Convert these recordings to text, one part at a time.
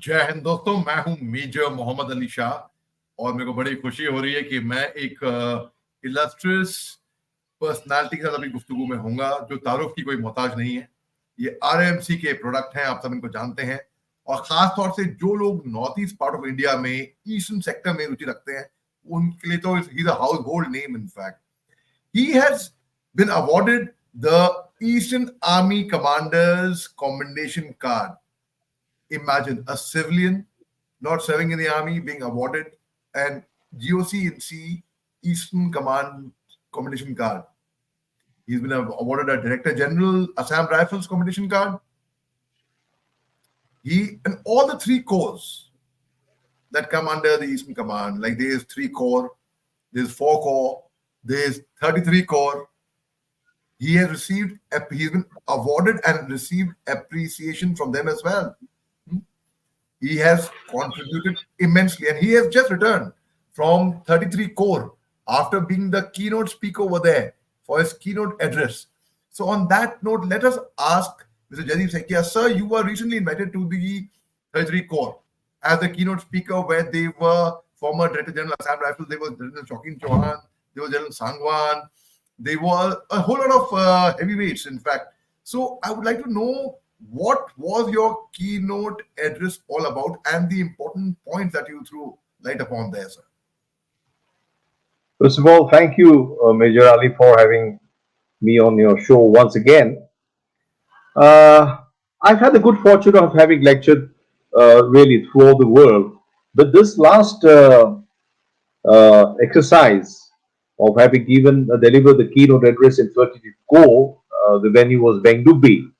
जय हिंद दोस्तों, मैं हूं मेजर मोहम्मद अली शाह और मेरे को बड़ी खुशी हो रही है कि मैं एक इलस्ट्रियस पर्सनालिटी के साथ अपनी गुफ्तगू में होऊंगा जो तारुफ की कोई मोहताज नहीं है। ये आरएमसी के प्रोडक्ट हैं, आप सब इनको जानते हैं, और खास तौर से जो लोग north east part of India में ईस्टर्न सेक्टर में रुचि रखते हैं उनके लिए तो he is a house hold name. In fact he has been awarded the Eastern Army Commander's Commendation Card. Imagine a civilian not serving in the army being awarded an GOC-INC Eastern Command Commendation Card. He's been awarded a Director General Assam Rifles Commendation Card. And all the 3 corps that come under the Eastern Command, like there's 3 corps, there's 4 corps, there's 33 corps. He's been awarded and received appreciation from them as well. He has contributed immensely, and he has just returned from 33 Corps after being the keynote speaker over there for his keynote address. So on that note, let us ask Mr. Jaideep Saikia, sir, you were recently invited to the 33 Corps as the keynote speaker, where they were former Director General Assam Rifles, they were General Shokin Chauhan, they were General Sangwan, they were a whole lot of heavyweights, in fact. So I would like to know, what was your keynote address all about and the important points that you threw light upon there, sir? First of all, thank you, Major Ali, for having me on your show once again. I've had the good fortune of having lectured really throughout the world, but this last exercise of having delivered the keynote address in 33 Corps, the venue was Bengdubi,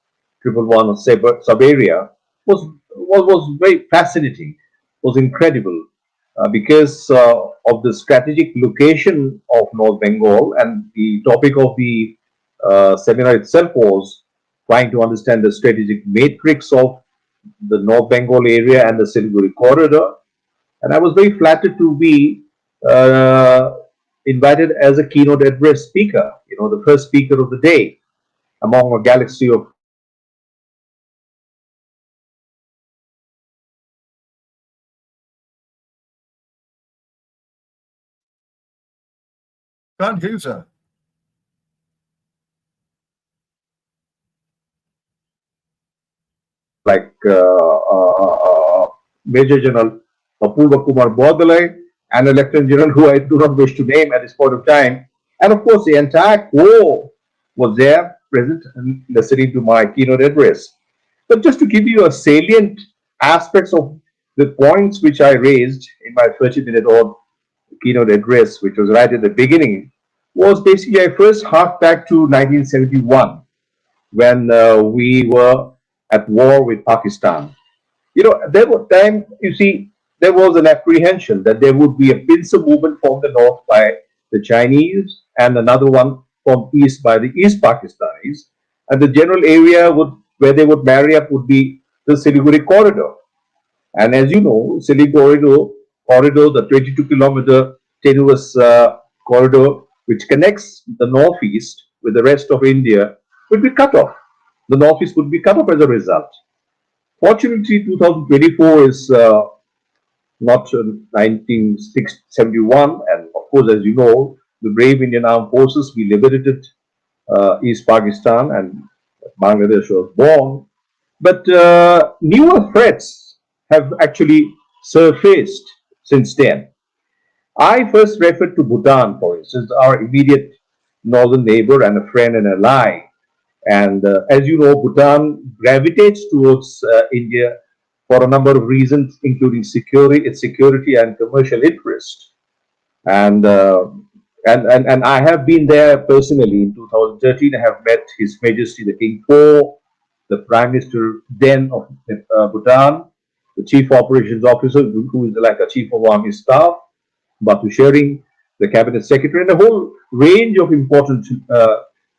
111 sub-area, was very fascinating, was incredible, because of the strategic location of North Bengal, and the topic of the seminar itself was trying to understand the strategic matrix of the North Bengal area and the Siliguri corridor. And I was very flattered to be invited as a keynote address speaker, the first speaker of the day among a galaxy of Can't hear you, sir. like Major General Apurva Kumar Bodalai and the Lieutenant General, who I do not wish to name at this point of time. And of course, the entire Corps was there present and listening to my keynote address. But just to give you a salient aspects of the points which I raised in my 30-minute odd keynote address, which was right at the beginning, was basically I first harked back to 1971 when we were at war with Pakistan. There was time, there was an apprehension that there would be a pincer movement from the north by the Chinese and another one from east by the East Pakistanis, and the general area where they would marry up would be the Siliguri corridor. And as you know, Siliguri corridor, the 22-kilometer tenuous corridor which connects the northeast with the rest of India, would be cut off. The northeast would be cut off as a result. Fortunately, 2024 is not 1971, and of course, as you know, the brave Indian Armed Forces, we liberated East Pakistan and Bangladesh was born. But newer threats have actually surfaced since then. I first referred to Bhutan, for instance, our immediate northern neighbor and a friend and ally. And as you know, Bhutan gravitates towards India for a number of reasons, including its security and commercial interest. And I have been there personally in 2013. I have met His Majesty the King IV, the Prime Minister then of Bhutan, the Chief Operations Officer, who is like a Chief of Army Staff, Batu Shering, the Cabinet Secretary, and a whole range of important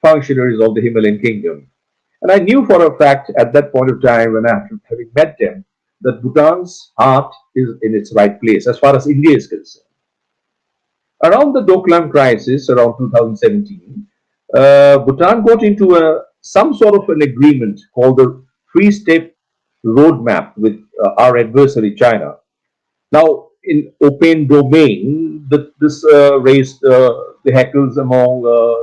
functionaries of the Himalayan Kingdom. And I knew for a fact at that point of time, when after having met them, that Bhutan's heart is in its right place as far as India is concerned. Around the Doklam crisis, around 2017, Bhutan got into some sort of an agreement called the Three-Step roadmap with our adversary China. Now, in open domain, this raised the hackles among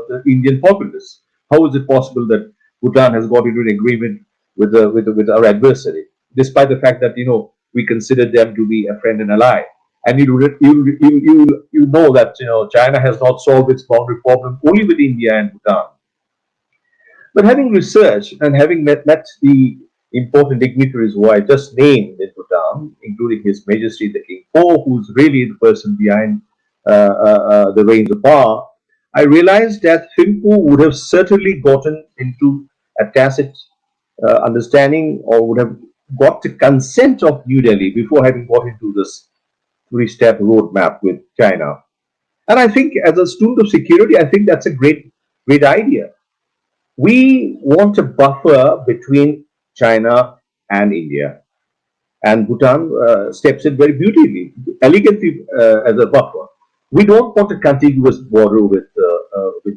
the Indian populace. How is it possible that Bhutan has got into an agreement with our adversary, despite the fact that we consider them to be a friend and ally? And you know that China has not solved its boundary problem only with India and Bhutan. But having researched and having met the important dignitaries who I just named in Bhutan, including His Majesty the King Po, who's really the person behind the reins of power, I realized that Thimphu would have certainly gotten into a tacit understanding, or would have got the consent of New Delhi before having got into this three-step roadmap with China. And I think, as a student of security, I think that's a great idea. We want a buffer between China and India, and Bhutan steps in very beautifully, elegantly as a buffer. We don't want a contiguous border with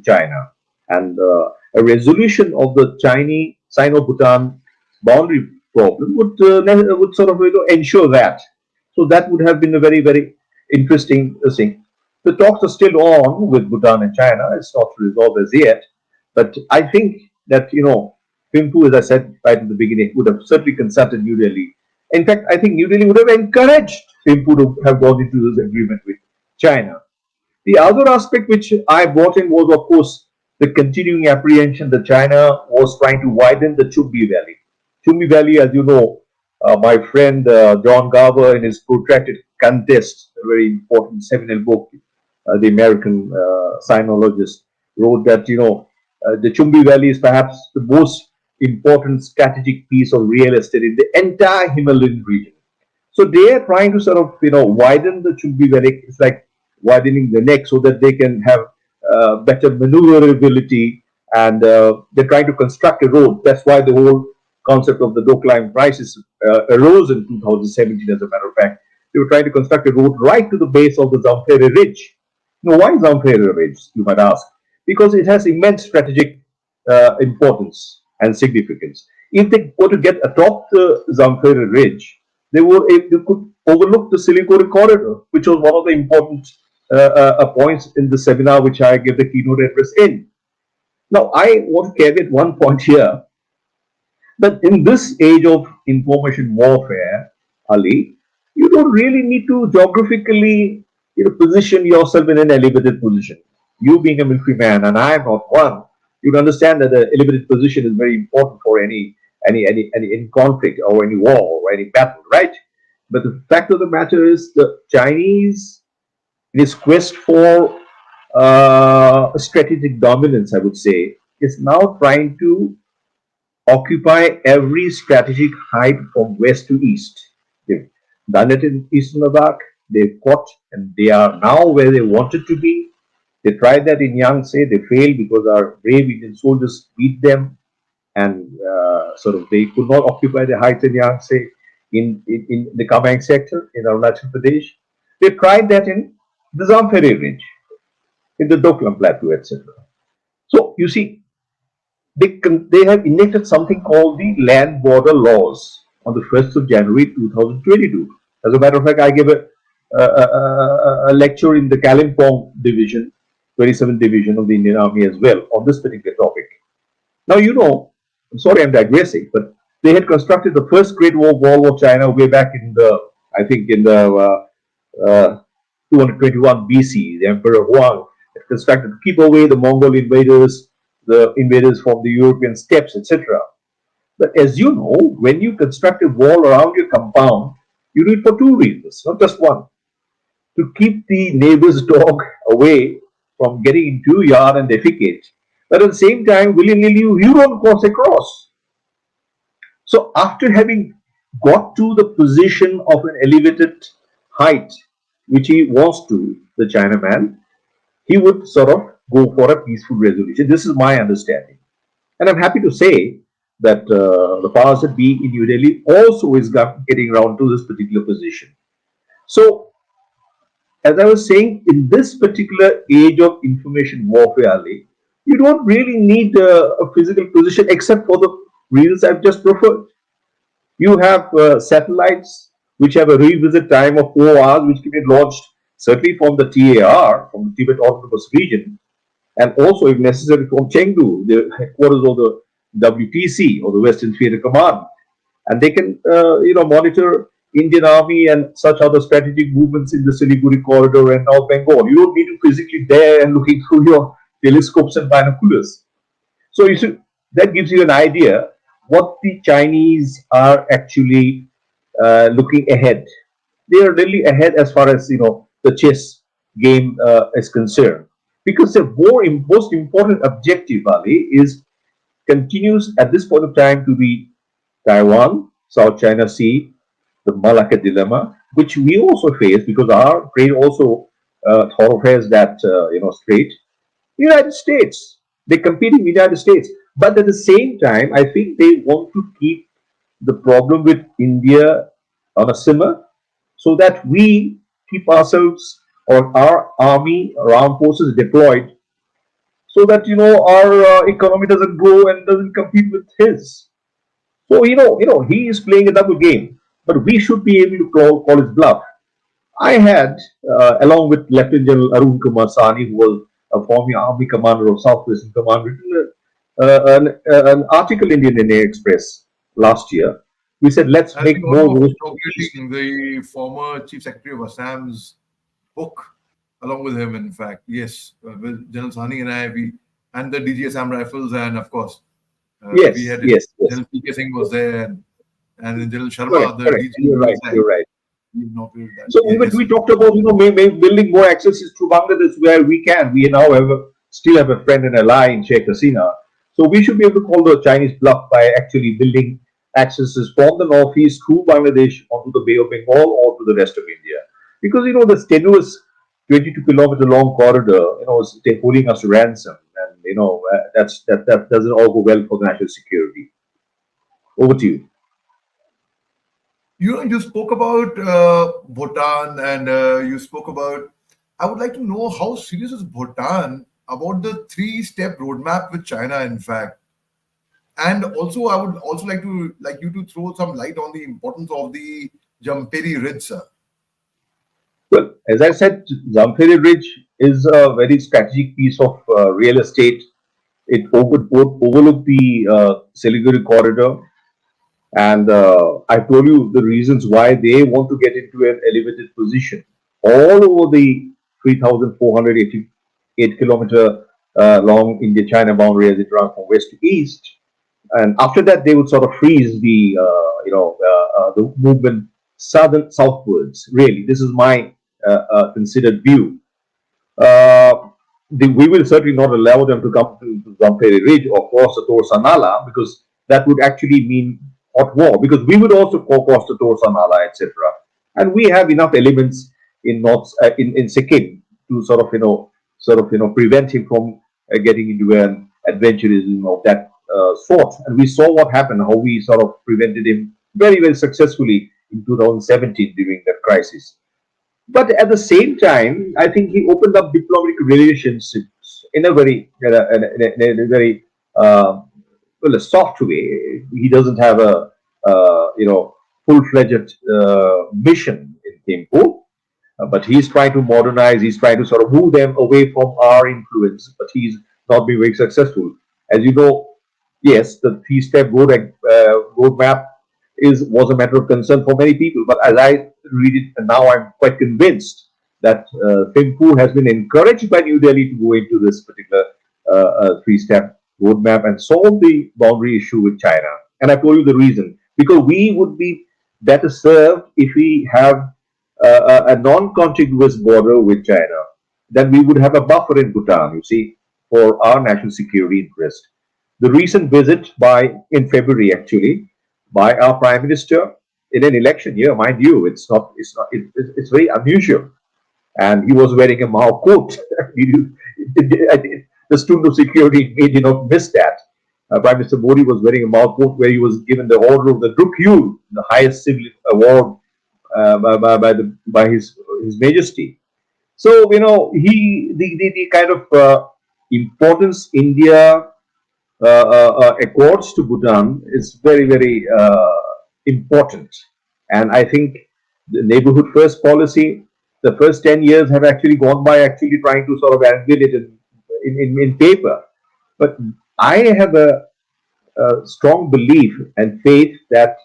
China, and a resolution of the Chinese Sino-Bhutan boundary problem would sort of ensure that. So that would have been a very interesting thing. The talks are still on with Bhutan and China. It's not resolved as yet, but I think that Thimphu, as I said right in the beginning, would have certainly consulted New Delhi. In fact, I think New Delhi would have encouraged Thimphu to have gone into this agreement with China. The other aspect which I brought in was, of course, the continuing apprehension that China was trying to widen the Chumbi Valley. Chumbi Valley, as you know, my friend John Garver, in his protracted contest, a very important seminal book, the American sinologist, wrote that the Chumbi Valley is perhaps the most important strategic piece of real estate in the entire Himalayan region. So they are trying to sort of widen the Chumbi Valley. It's like widening the neck so that they can have better maneuverability, and they're trying to construct a road. That's why the whole concept of the Doklam crisis arose in 2017. As a matter of fact, they were trying to construct a road right to the base of the Zamfara Ridge. Now, why Zamfara Ridge, you might ask? Because it has immense strategic importance and significance. If they were to get atop the Zamfara Ridge, they could overlook the Siliguri corridor, which was one of the important points in the seminar which I gave the keynote address in. Now, I want to caveat one point here, that in this age of information warfare, Ali, you don't really need to geographically position yourself in an elevated position. You being a military man, and I am not one, you'd understand that the elevated position is very important for any conflict or any war or any battle, right? But the fact of the matter is, the Chinese, in its quest for strategic dominance, I would say, is now trying to occupy every strategic height from west to east. They've done it in Eastern Ladakh, they've fought, and they are now where they wanted to be. They tried that in Yangtze, they failed because our brave Indian soldiers beat them, and sort of they could not occupy the heights in Yangtze, in the Kamang sector, in Arunachal Pradesh. They tried that in the Zamfara Ridge, in the Doklam Plateau, etc. So, you see, they have enacted something called the land border laws on the 1st of January 2022. As a matter of fact, I gave a lecture in the Kalimpong division, 27th division of the Indian Army as well, on this particular topic. Now, I'm sorry I'm digressing, but they had constructed the first Great Wall of China way back in the 221 BC. The Emperor Huang had constructed to keep away the Mongol invaders, the invaders from the European steppes, etc. But as you know, when you construct a wall around your compound, you do it for two reasons, not just one. To keep the neighbor's dog away from getting into your yard and defecate. But at the same time, willy-nilly, you don't cross across. So after having got to the position of an elevated height, which he wants to, the Chinaman, he would sort of go for a peaceful resolution. This is my understanding. And I'm happy to say that the powers that be in New Delhi also is getting around to this particular position. So, as I was saying, in this particular age of information warfare, Ali, you don't really need a physical position except for the reasons I've just referred. You have satellites which have a revisit time of 4 hours, which can be launched certainly from the TAR, from the Tibet Autonomous Region, and also, if necessary, from Chengdu, the headquarters of the WTC or the Western Theater Command, and they can, monitor Indian Army and such other strategic movements in the Siliguri corridor and North Bengal. You don't need to physically there and looking through your telescopes and binoculars. So you should, that gives you an idea what the Chinese are actually looking ahead. They are really ahead as far as the chess game is concerned, because the most important objective, Ali, is continues at this point of time to be Taiwan, South China Sea, the Malacca dilemma, which we also face because our trade also thoroughfares that strait. United States. They compete in the United States. But at the same time, I think they want to keep the problem with India on a simmer so that we keep ourselves or our army, our armed forces deployed so that our economy doesn't grow and doesn't compete with his. So he is playing a double game, but we should be able to call his bluff. I had, along with Lieutenant General Arun Kumar Sani, who was a former Army commander of Southwestern Command, written an article in the Indian Express last year. We said, let's I'll be make more almost roads for peace. inaugurating the former Chief Secretary of Assam's book along with him, in fact. Yes, with General Sani and I, and the DG Assam Rifles, and of course, we Yes, had yes, yes. General PK Singh was there, and then General Correct, Sharma, the correct. DG You're right. Riverside, You're right. we inaugurated that. So Yes. we talked about building more accesses to Bangladesh where we can. We now still have a friend and ally in Sheikh Hasina. So we should be able to call the Chinese bluff by actually building accesses from the northeast through Bangladesh onto the Bay of Bengal or to the rest of India. Because the tenuous 22-kilometer long corridor, is holding us to ransom, and that doesn't all go well for the national security. Over to you. You spoke about Bhutan, and you spoke about. I would like to know how serious is Bhutan about the three-step roadmap with China, in fact. And also, I would also like you to throw some light on the importance of the Jamperi Ridge, sir. Well, as I said, Zamfiri Ridge is a very strategic piece of real estate. It overlooked the Siliguri corridor, and I told you the reasons why they want to get into an elevated position all over the 3,488 kilometer long India-China boundary as it runs from west to east. And after that, they would sort of freeze the movement southwards. Really, this is my considered view. Uh, we will certainly not allow them to come to Zamperi Ridge or cross the Torsanala, because that would actually mean hot war, because we would also cross the Torsanala, etc. And we have enough elements in North in Sikkim to prevent him from getting into an adventurism of that sort. And we saw what happened, how we sort of prevented him very, very successfully in 2017 during that crisis. But at the same time, I think he opened up diplomatic relationships in a very, in a very a soft way. He doesn't have a full-fledged mission in Thimphu, but he's trying to modernize. He's trying to sort of move them away from our influence, but he's not been very successful. As you know, yes, the three-step roadmap was a matter of concern for many people. But as I read it now, I'm quite convinced that Thimphu has been encouraged by New Delhi to go into this particular three-step roadmap and solve the boundary issue with China. And I told you the reason, because we would be better served if we have a non-contiguous border with China. Then we would have a buffer in Bhutan, you see, for our national security interest. The recent visit in February actually by our Prime Minister in an election year, mind you, it's very unusual. And he was wearing a Mao coat. The student of security did not miss that. Prime Minister Modi was wearing a Mao coat where he was given the order of the Druk, the highest civil award by his Majesty. So the kind of importance India accords to Bhutan is very, very important. And I think the neighborhood first policy, the first 10 years have actually gone by actually trying to sort of unveil it in paper. But I have a strong belief and faith that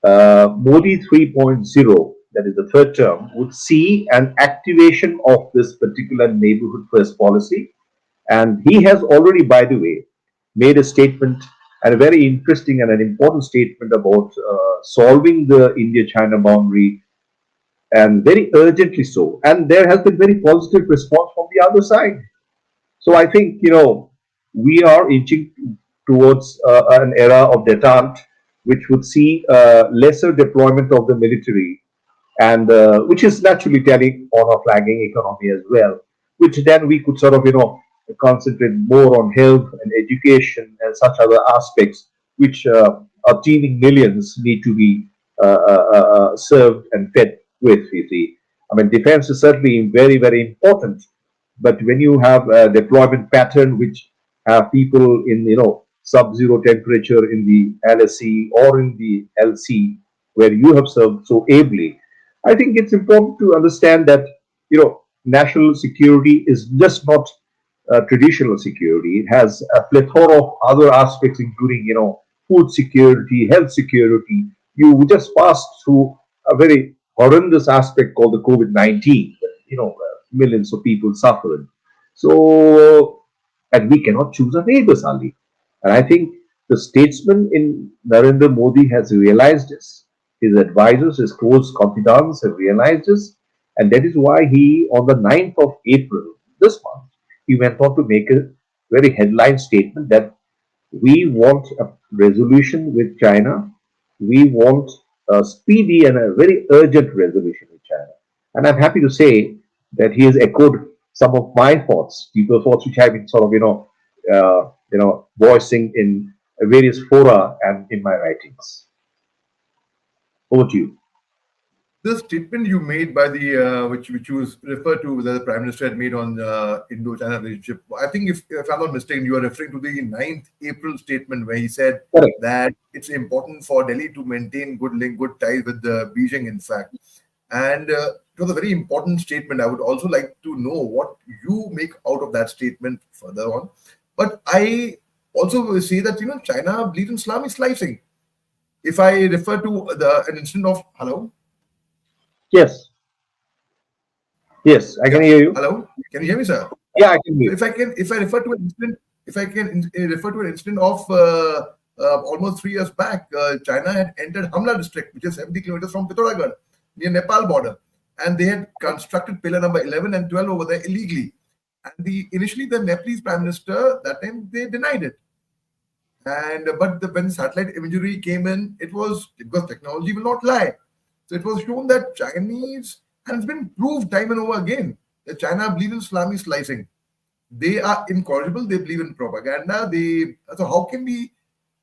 Modi 3.0, that is the third term, would see an activation of this particular neighborhood first policy. And he has already, by the way, made a statement, and a very interesting and an important statement about solving the India China boundary, and very urgently so. And there has been very positive response from the other side. So I think, we are inching towards an era of detente, which would see lesser deployment of the military, and which is naturally telling on a flagging economy as well, which then we could sort of, concentrate more on health and education and such other aspects, which our teeming millions need to be served and fed with, you see. I mean, defense is certainly very, very important, but when you have a deployment pattern which have people in, sub-zero temperature in the LSC or in the LC, where you have served so ably, I think it's important to understand that, national security is just not traditional security. It has a plethora of other aspects, including, food security, health security. You just passed through a very horrendous aspect called the COVID-19. Millions of people suffered. So, and we cannot choose our neighbors, Ali. And I think the statesman in Narendra Modi has realized this. His advisors, his close confidants have realized this. And that is why he, on the 9th of April, this month, he went on to make a very headline statement that we want a resolution with China. We want a speedy and a very urgent resolution with China. And I'm happy to say that he has echoed some of my thoughts, deeper thoughts, which I've been sort of, voicing in various fora and in my writings. Over to you. The statement you made by the which was referred to that the Prime Minister had made on Indo-China relationship. I think if I'm not mistaken, you are referring to the 9th April statement where he said Correct. that it's important for Delhi to maintain good ties with Beijing. In fact, and it was a very important statement. I would also like to know what you make out of that statement further on. But I also will say that China believes in Islamic slicing. If I refer to an incident of hello. Yes, yes, I can Yeah. hear you. Hello. Can you hear me, sir? Yeah, I can hear So you. if I refer to an incident, if I can refer to an incident of almost 3 years back, China had entered Hamla district, which is 70 kilometers from Pithoragarh, near Nepal border, and they had constructed pillar number 11 and 12 over there illegally. And initially the Nepalese Prime Minister that time they denied it, and when satellite imagery came in, it was because technology will not lie. So it was shown that Chinese, and it's been proved time and over again, that China believes in Islamic slicing. They are incorrigible. They believe in propaganda. So how can we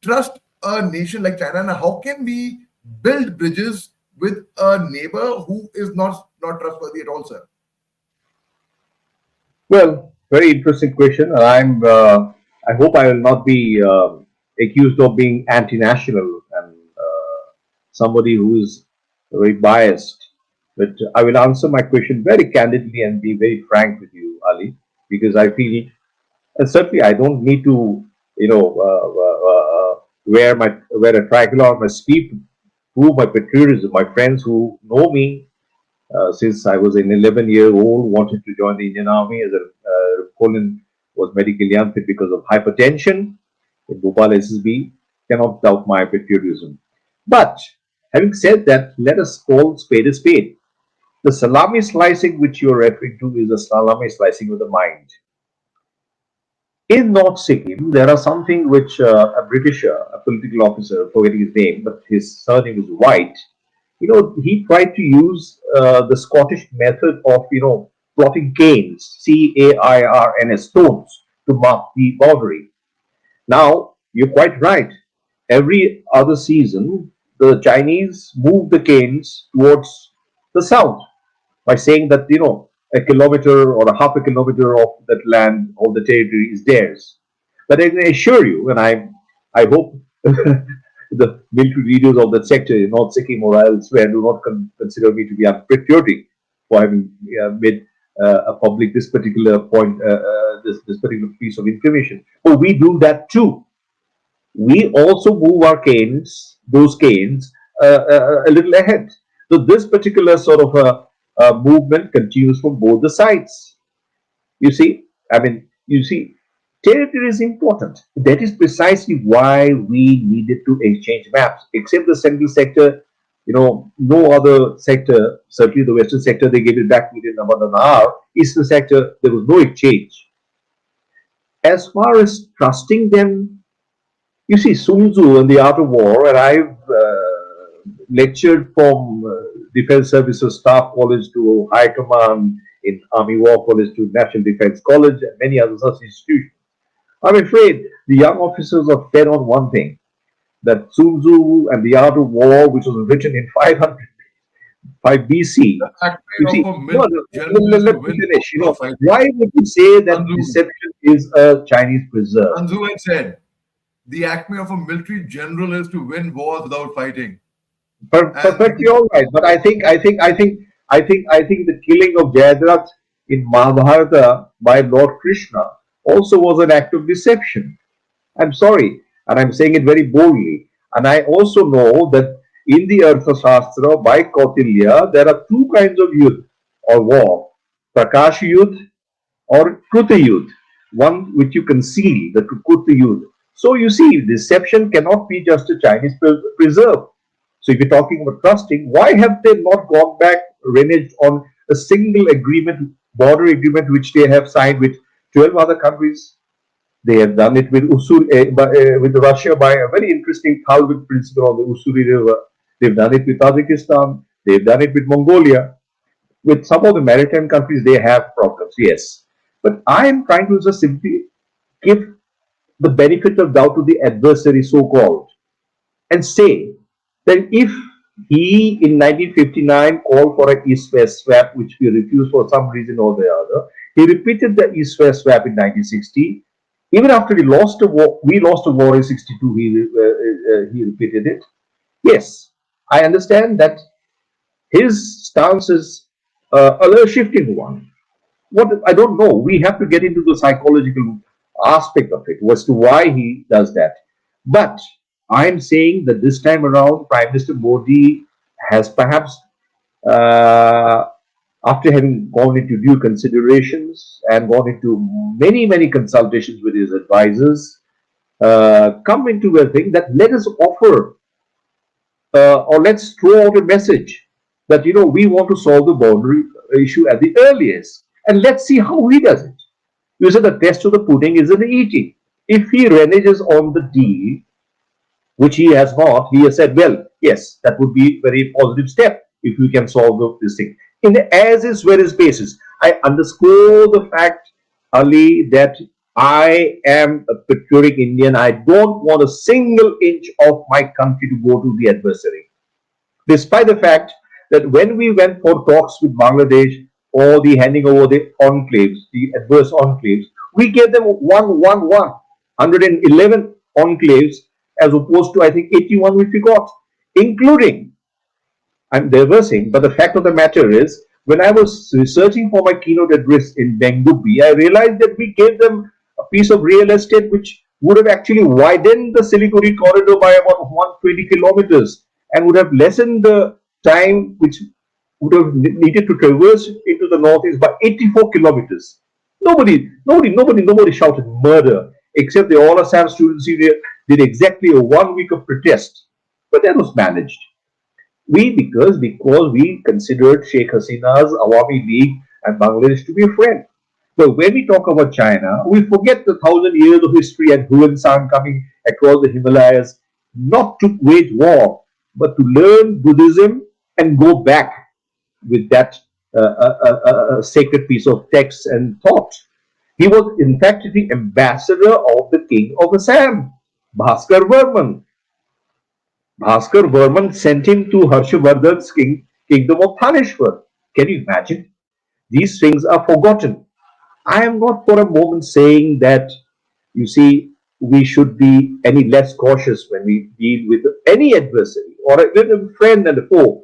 trust a nation like China, and how can we build bridges with a neighbor who is not trustworthy at all, sir? Well, very interesting question. I hope I will not be accused of being anti-national and somebody who is very biased. But I will answer my question very candidly and be very frank with you, Ali, because I feel, and certainly I don't need to, wear a tricolor on my sleeve to prove my patriotism. My friends who know me since I was an 11-year-old, wanted to join the Indian Army as a Colin was medically unfit because of hypertension in Bhopal SSB. Cannot doubt my patriotism. But having said that, let us call spade a spade. The salami slicing which you're referring to is a salami slicing with the mind. In North Sikkim, there are something which a Britisher, a political officer, forgetting his name, but his surname is White. He tried to use the Scottish method of, plotting canes, CAIRNS, stones, to mark the boundary. Now, you're quite right. Every other season, the Chinese move the canes towards the south by saying that, a kilometer or a half a kilometer of that land or the territory is theirs. But I can assure you, and I hope the military leaders of that sector in North Sikkim or elsewhere do not consider me to be unpatriotic for having made a public this particular point, this particular piece of information. But we do that too. We also move our canes, those canes, a little ahead. So this particular sort of movement continues from both the sides. You see, I mean, you see, territory is important. That is precisely why we needed to exchange maps. Except the central sector, no other sector, certainly the western sector, they gave it back within about an hour. Eastern sector, there was no exchange. As far as trusting them, you see, Sun Tzu and the Art of War, and I've lectured from Defense Services Staff College to High Command in Army War College to National Defense College and many other such institutions. I'm afraid the young officers are fed on one thing, that Sun Tzu and the Art of War, which was written in 505 The BC, you acme see, of a no, military general no, is to let me win finish. wars without fighting. Why would you say that Sun Tzu, deception is a Chinese preserve? Sun Tzu had said, the acme of a military general is to win wars without fighting. And Perfectly all right, but I think the killing of Jayadratha in Mahabharata by Lord Krishna also was an act of deception. I'm sorry, and I'm saying it very boldly. And I also know that in the Arthashastra by Kautilya, there are two kinds of youth or war: Prakash youth or Kruta youth, one which you conceal, the Kruta youth. So you see, deception cannot be just a Chinese preserve. So if you're talking about trusting, why have they not gone back, reneged on a single agreement, border agreement, which they have signed with 12 other countries? They have done it with with Russia by a very interesting Thalwik principle on the Usuri River. They've done it with Tajikistan. They've done it with Mongolia. With some of the maritime countries, they have problems, yes. But I am trying to just simply give the benefit of doubt to the adversary, so called, and say that if he in 1959 called for an East-West swap, which we refused for some reason or the other, he repeated the East-West swap in 1960. Even after we lost a war in 62, he repeated it. Yes, I understand that his stance is a shifting one. What I don't know. We have to get into the psychological aspect of it as to why he does that. But I'm saying that this time around, Prime Minister Modi has perhaps, uh, after having gone into due considerations and gone into many consultations with his advisors, come into a thing that let us offer or let's throw out a message that we want to solve the boundary issue at the earliest, and let's see how he does it. You said the test of the pudding is in the eating. If he reneges on the deal, which he has not, he has said, well, yes, that would be a very positive step if we can solve this thing. In the as is where is basis, I underscore the fact, Ali, that I am a patriotic Indian. I don't want a single inch of my country to go to the adversary, despite the fact that when we went for talks with Bangladesh or the handing over the enclaves, the adverse enclaves, we gave them 111 enclaves as opposed to, I think, 81 which we got, including, I'm diversing, but the fact of the matter is, when I was researching for my keynote address in Bengubi, I realized that we gave them a piece of real estate which would have actually widened the Siliguri corridor by about 120 kilometers and would have lessened the time which would have needed to traverse into the northeast by 84 kilometers. Nobody shouted murder, except the All Assam students did exactly a 1 week of protest. But that was managed. Because we considered Sheikh Hasina's Awami League and Bangladesh to be a friend. But when we talk about China, we forget the 1,000 years of history and Huan San coming across the Himalayas, not to wage war, but to learn Buddhism and go back with that sacred piece of text and thought. He was, in fact, the ambassador of the king of Assam, Bhaskar Varman. Bhaskar Varman sent him to Harshavardhan's kingdom of Thaneshwar. Can you imagine? These things are forgotten. I am not for a moment saying that, you see, we should be any less cautious when we deal with any adversary or with a friend and a foe.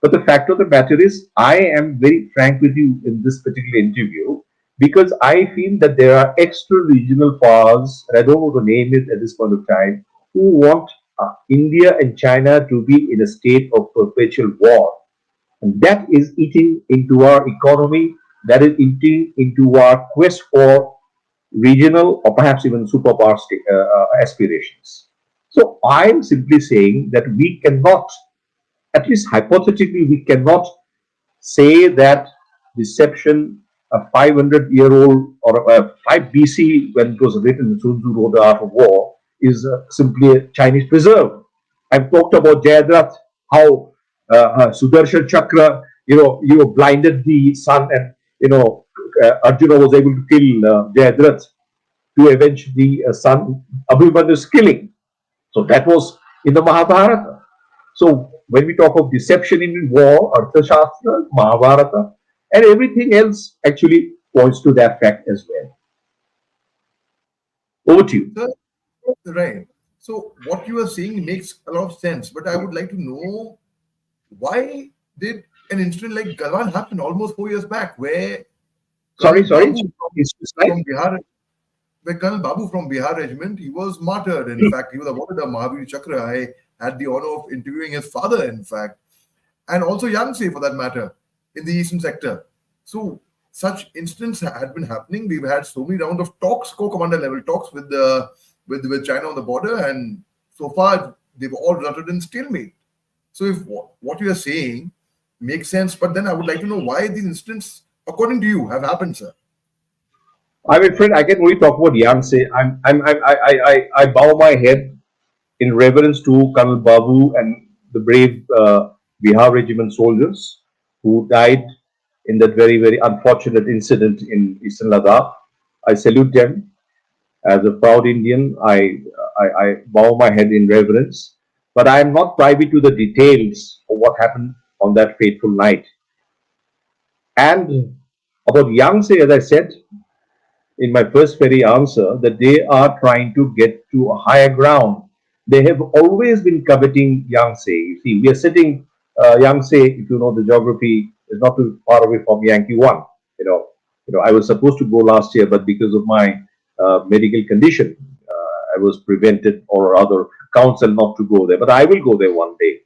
But the fact of the matter is, I am very frank with you in this particular interview because I feel that there are extra regional powers, and I don't know the name it at this point of time, who want India and China to be in a state of perpetual war. And that is eating into our economy, that is eating into our quest for regional or perhaps even superpower aspirations. So I'm simply saying that we cannot, at least hypothetically, we cannot say that deception, a 500-year-old or a 5 BC when it was written, Sun Tzu wrote The Art of War, is simply a Chinese preserve. I've talked about Jayadratha, how Sudarshan Chakra, blinded the sun, and Arjuna was able to kill Jayadratha to avenge the son Abhimanyu's killing. So that was in the Mahabharata. So when we talk of deception in war, Arthashastra, Mahabharata, and everything else actually points to that fact as well. Over to you. Sir, right. So what you are saying makes a lot of sense, but I would like to know why did an incident like Galwan happen almost 4 years back, where Sorry, Colonel sorry. Babu It's like from Bihar, where Colonel Babu from Bihar regiment, he was martyred. In fact, he was awarded the Mahavir Chakra. I had the honor of interviewing his father, in fact, and also Yangtze for that matter, in the eastern sector. So such incidents had been happening. We've had so many rounds of talks, co-commander level talks with the with China on the border, and so far they've all resulted in stalemate. So if what you are saying makes sense, but then I would like to know why these incidents, according to you, have happened, sir. I'm afraid I can only talk about Yangtze. I bow my head in reverence to Colonel Babu and the brave Bihar Regiment soldiers who died in that very, very unfortunate incident in Eastern Ladakh. I salute them. As a proud Indian, I bow my head in reverence. But I am not privy to the details of what happened on that fateful night. And about Yangtze, as I said, in my first very answer that they are trying to get to a higher ground. They have always been coveting Yangtze. You see, we are sitting, Yangtze, if you know the geography, is not too far away from Yankee One. I was supposed to go last year, but because of my medical condition, I was prevented or rather counseled not to go there. But I will go there one day.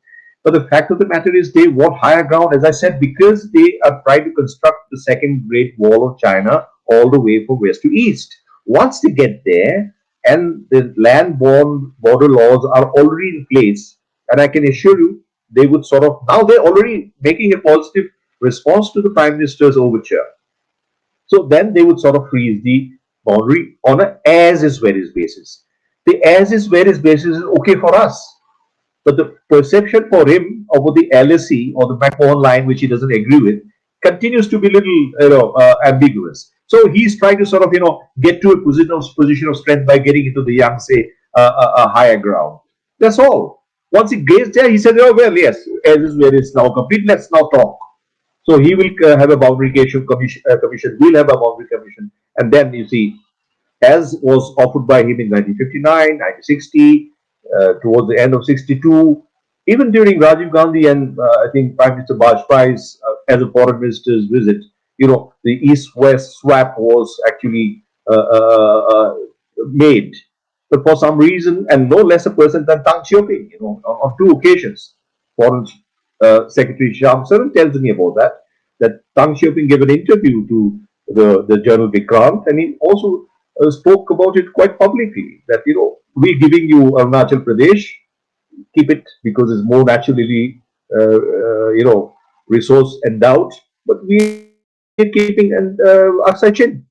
But the fact of the matter is, they want higher ground, as I said, because they are trying to construct the second Great Wall of China all the way from west to east. Once they get there, and the land-borne border laws are already in place, and I can assure you, they would sort of now they're already making a positive response to the Prime Minister's overture. So then they would sort of freeze the boundary on a as is where is basis. The as is where is basis is okay for us. But the perception for him over the LSE or the McMahon line, which he doesn't agree with, continues to be little, ambiguous. So he's trying to sort of, get to a position of strength by getting into the Yangtze higher ground. That's all. Once he gets there, he said, "Oh well, yes, as is where it's now complete. Let's now talk." So he will have a boundary commission. We'll have a boundary commission, and then you see, as was offered by him in 1959, 1960, towards the end of 62, even during Rajiv Gandhi and I think Prime Minister Bajpayee's as a foreign minister's visit, the East-West swap was actually made. But for some reason, and no less a person than Tang Xiaoping, on two occasions, Foreign Secretary Sham Saran tells me about that Tang Xiaoping gave an interview to the journal Vikrant, and he also spoke about it quite publicly, that, we're giving you Arunachal Pradesh, keep it because it's more naturally, resource endowed, but we're keeping Aksai Chin.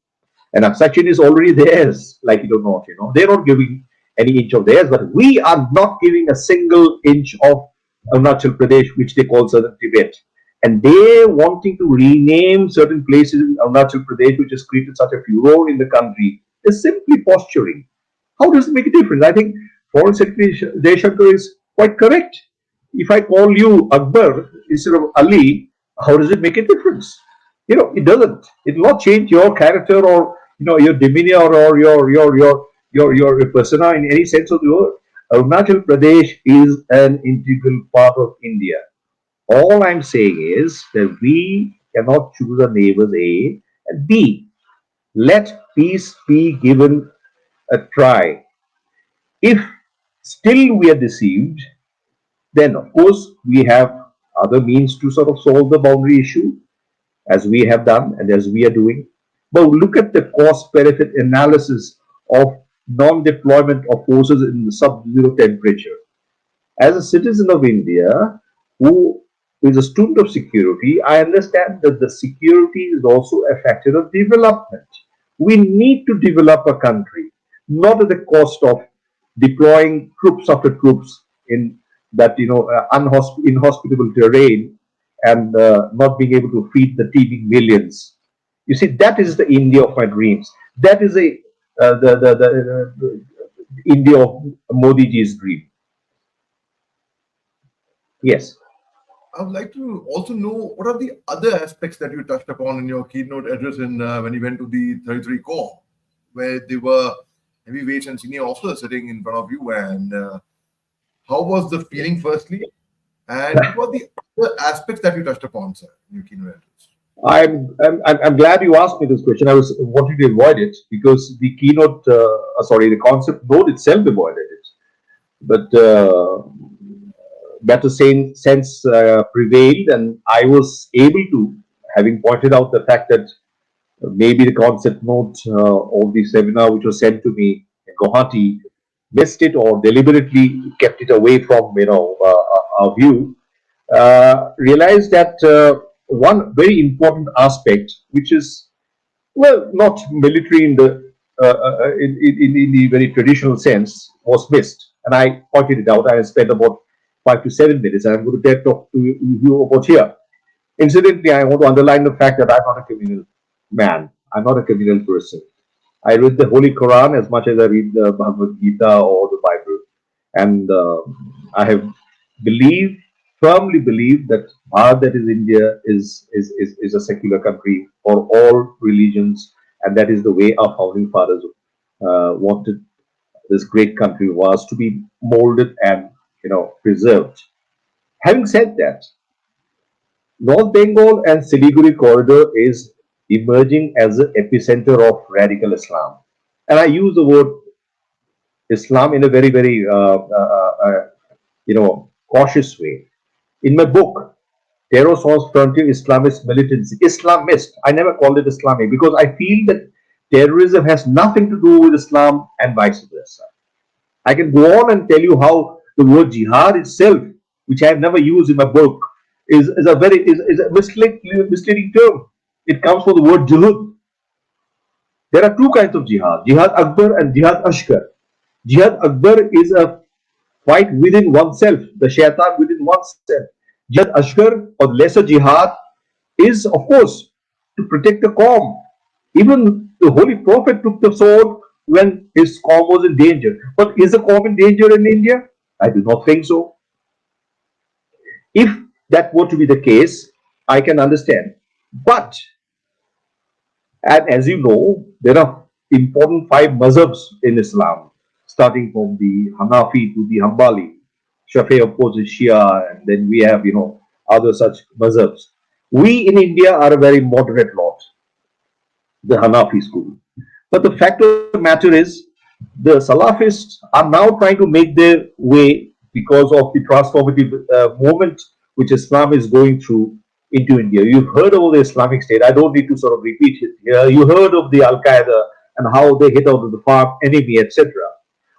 And Aksai Chin is already theirs, like it or not, They're not giving any inch of theirs, but we are not giving a single inch of Arunachal Pradesh, which they call Southern Tibet. And they wanting to rename certain places in Arunachal Pradesh, which has created such a furor in the country, is simply posturing. How does it make a difference? I think Foreign Secretary Jaishankar is quite correct. If I call you Akbar instead of Ali, how does it make a difference? It doesn't. It will not change your character or your demeanor or your your persona in any sense of the word. Arunachal Pradesh is an integral part of India. All I'm saying is that we cannot choose our neighbors A and B. Let peace be given a try. If still we are deceived, then of course we have other means to sort of solve the boundary issue, as we have done and as we are doing. But look at the cost benefit analysis of non deployment of forces in the sub zero temperature. As a citizen of India who is a student of security, I understand that the security is also a factor of development. We need to develop a country, not at the cost of deploying troops after troops in that inhospitable terrain and not being able to feed the teeming millions. You see, that is the India of my dreams. That is the India of Modi ji's dream. Yes. I would like to also know what are the other aspects that you touched upon in your keynote address in when you went to the 33 core, where there were heavyweights and senior officers sitting in front of you, and how was the feeling, firstly, and what were the other aspects that you touched upon, sir, in your keynote address? I'm glad you asked me this question. I was wanting to avoid it because the the concept note itself avoided it. But better sense prevailed, and I was able to, having pointed out the fact that maybe the concept note of the seminar which was sent to me in Guwahati missed it or deliberately kept it away from our view. Realized that one very important aspect, which is well not military in the in the very traditional sense, was missed, and I pointed it out. I spent about 5 to 7 minutes, and I'm going to talk to you about here. Incidentally, I want to underline the fact that I'm not a communal man. I'm not a communal person. I read the Holy Quran as much as I read the Bhagavad Gita or the Bible, and I have believed, firmly believed that Bharat, that is India, is a secular country for all religions, and that is the way our founding fathers wanted this great country was to be molded and preserved. Having said that, North Bengal and Siliguri corridor is emerging as the epicenter of radical Islam. And I use the word Islam in a very, very, cautious way. In my book, Terror Source Frontier Islamist Militancy, Islamist, I never called it Islamic because I feel that terrorism has nothing to do with Islam and vice versa. I can go on and tell you how the word jihad itself, which I have never used in my book, is a misleading term. It comes from the word juhud. There are two kinds of jihad: jihad akbar and jihad ashkar. Jihad akbar is a fight within oneself, the shaitan within oneself. Jihad ashkar, or lesser jihad, is of course to protect the qawm. Even the Holy Prophet took the sword when his qawm was in danger. But is the qawm in danger in India? I do not think so. If that were to be the case, I can understand. But, and as you know, there are important five mazhabs in Islam, starting from the Hanafi to the Hanbali. Shafi, of course, is Shia, and then we have, other such mazhabs. We in India are a very moderate lot, the Hanafi school. But the fact of the matter is, the Salafists are now trying to make their way because of the transformative movement which Islam is going through into India. You've heard of the Islamic State. I don't need to sort of repeat it here. You heard of the Al Qaeda and how they hit out of the far enemy, etc.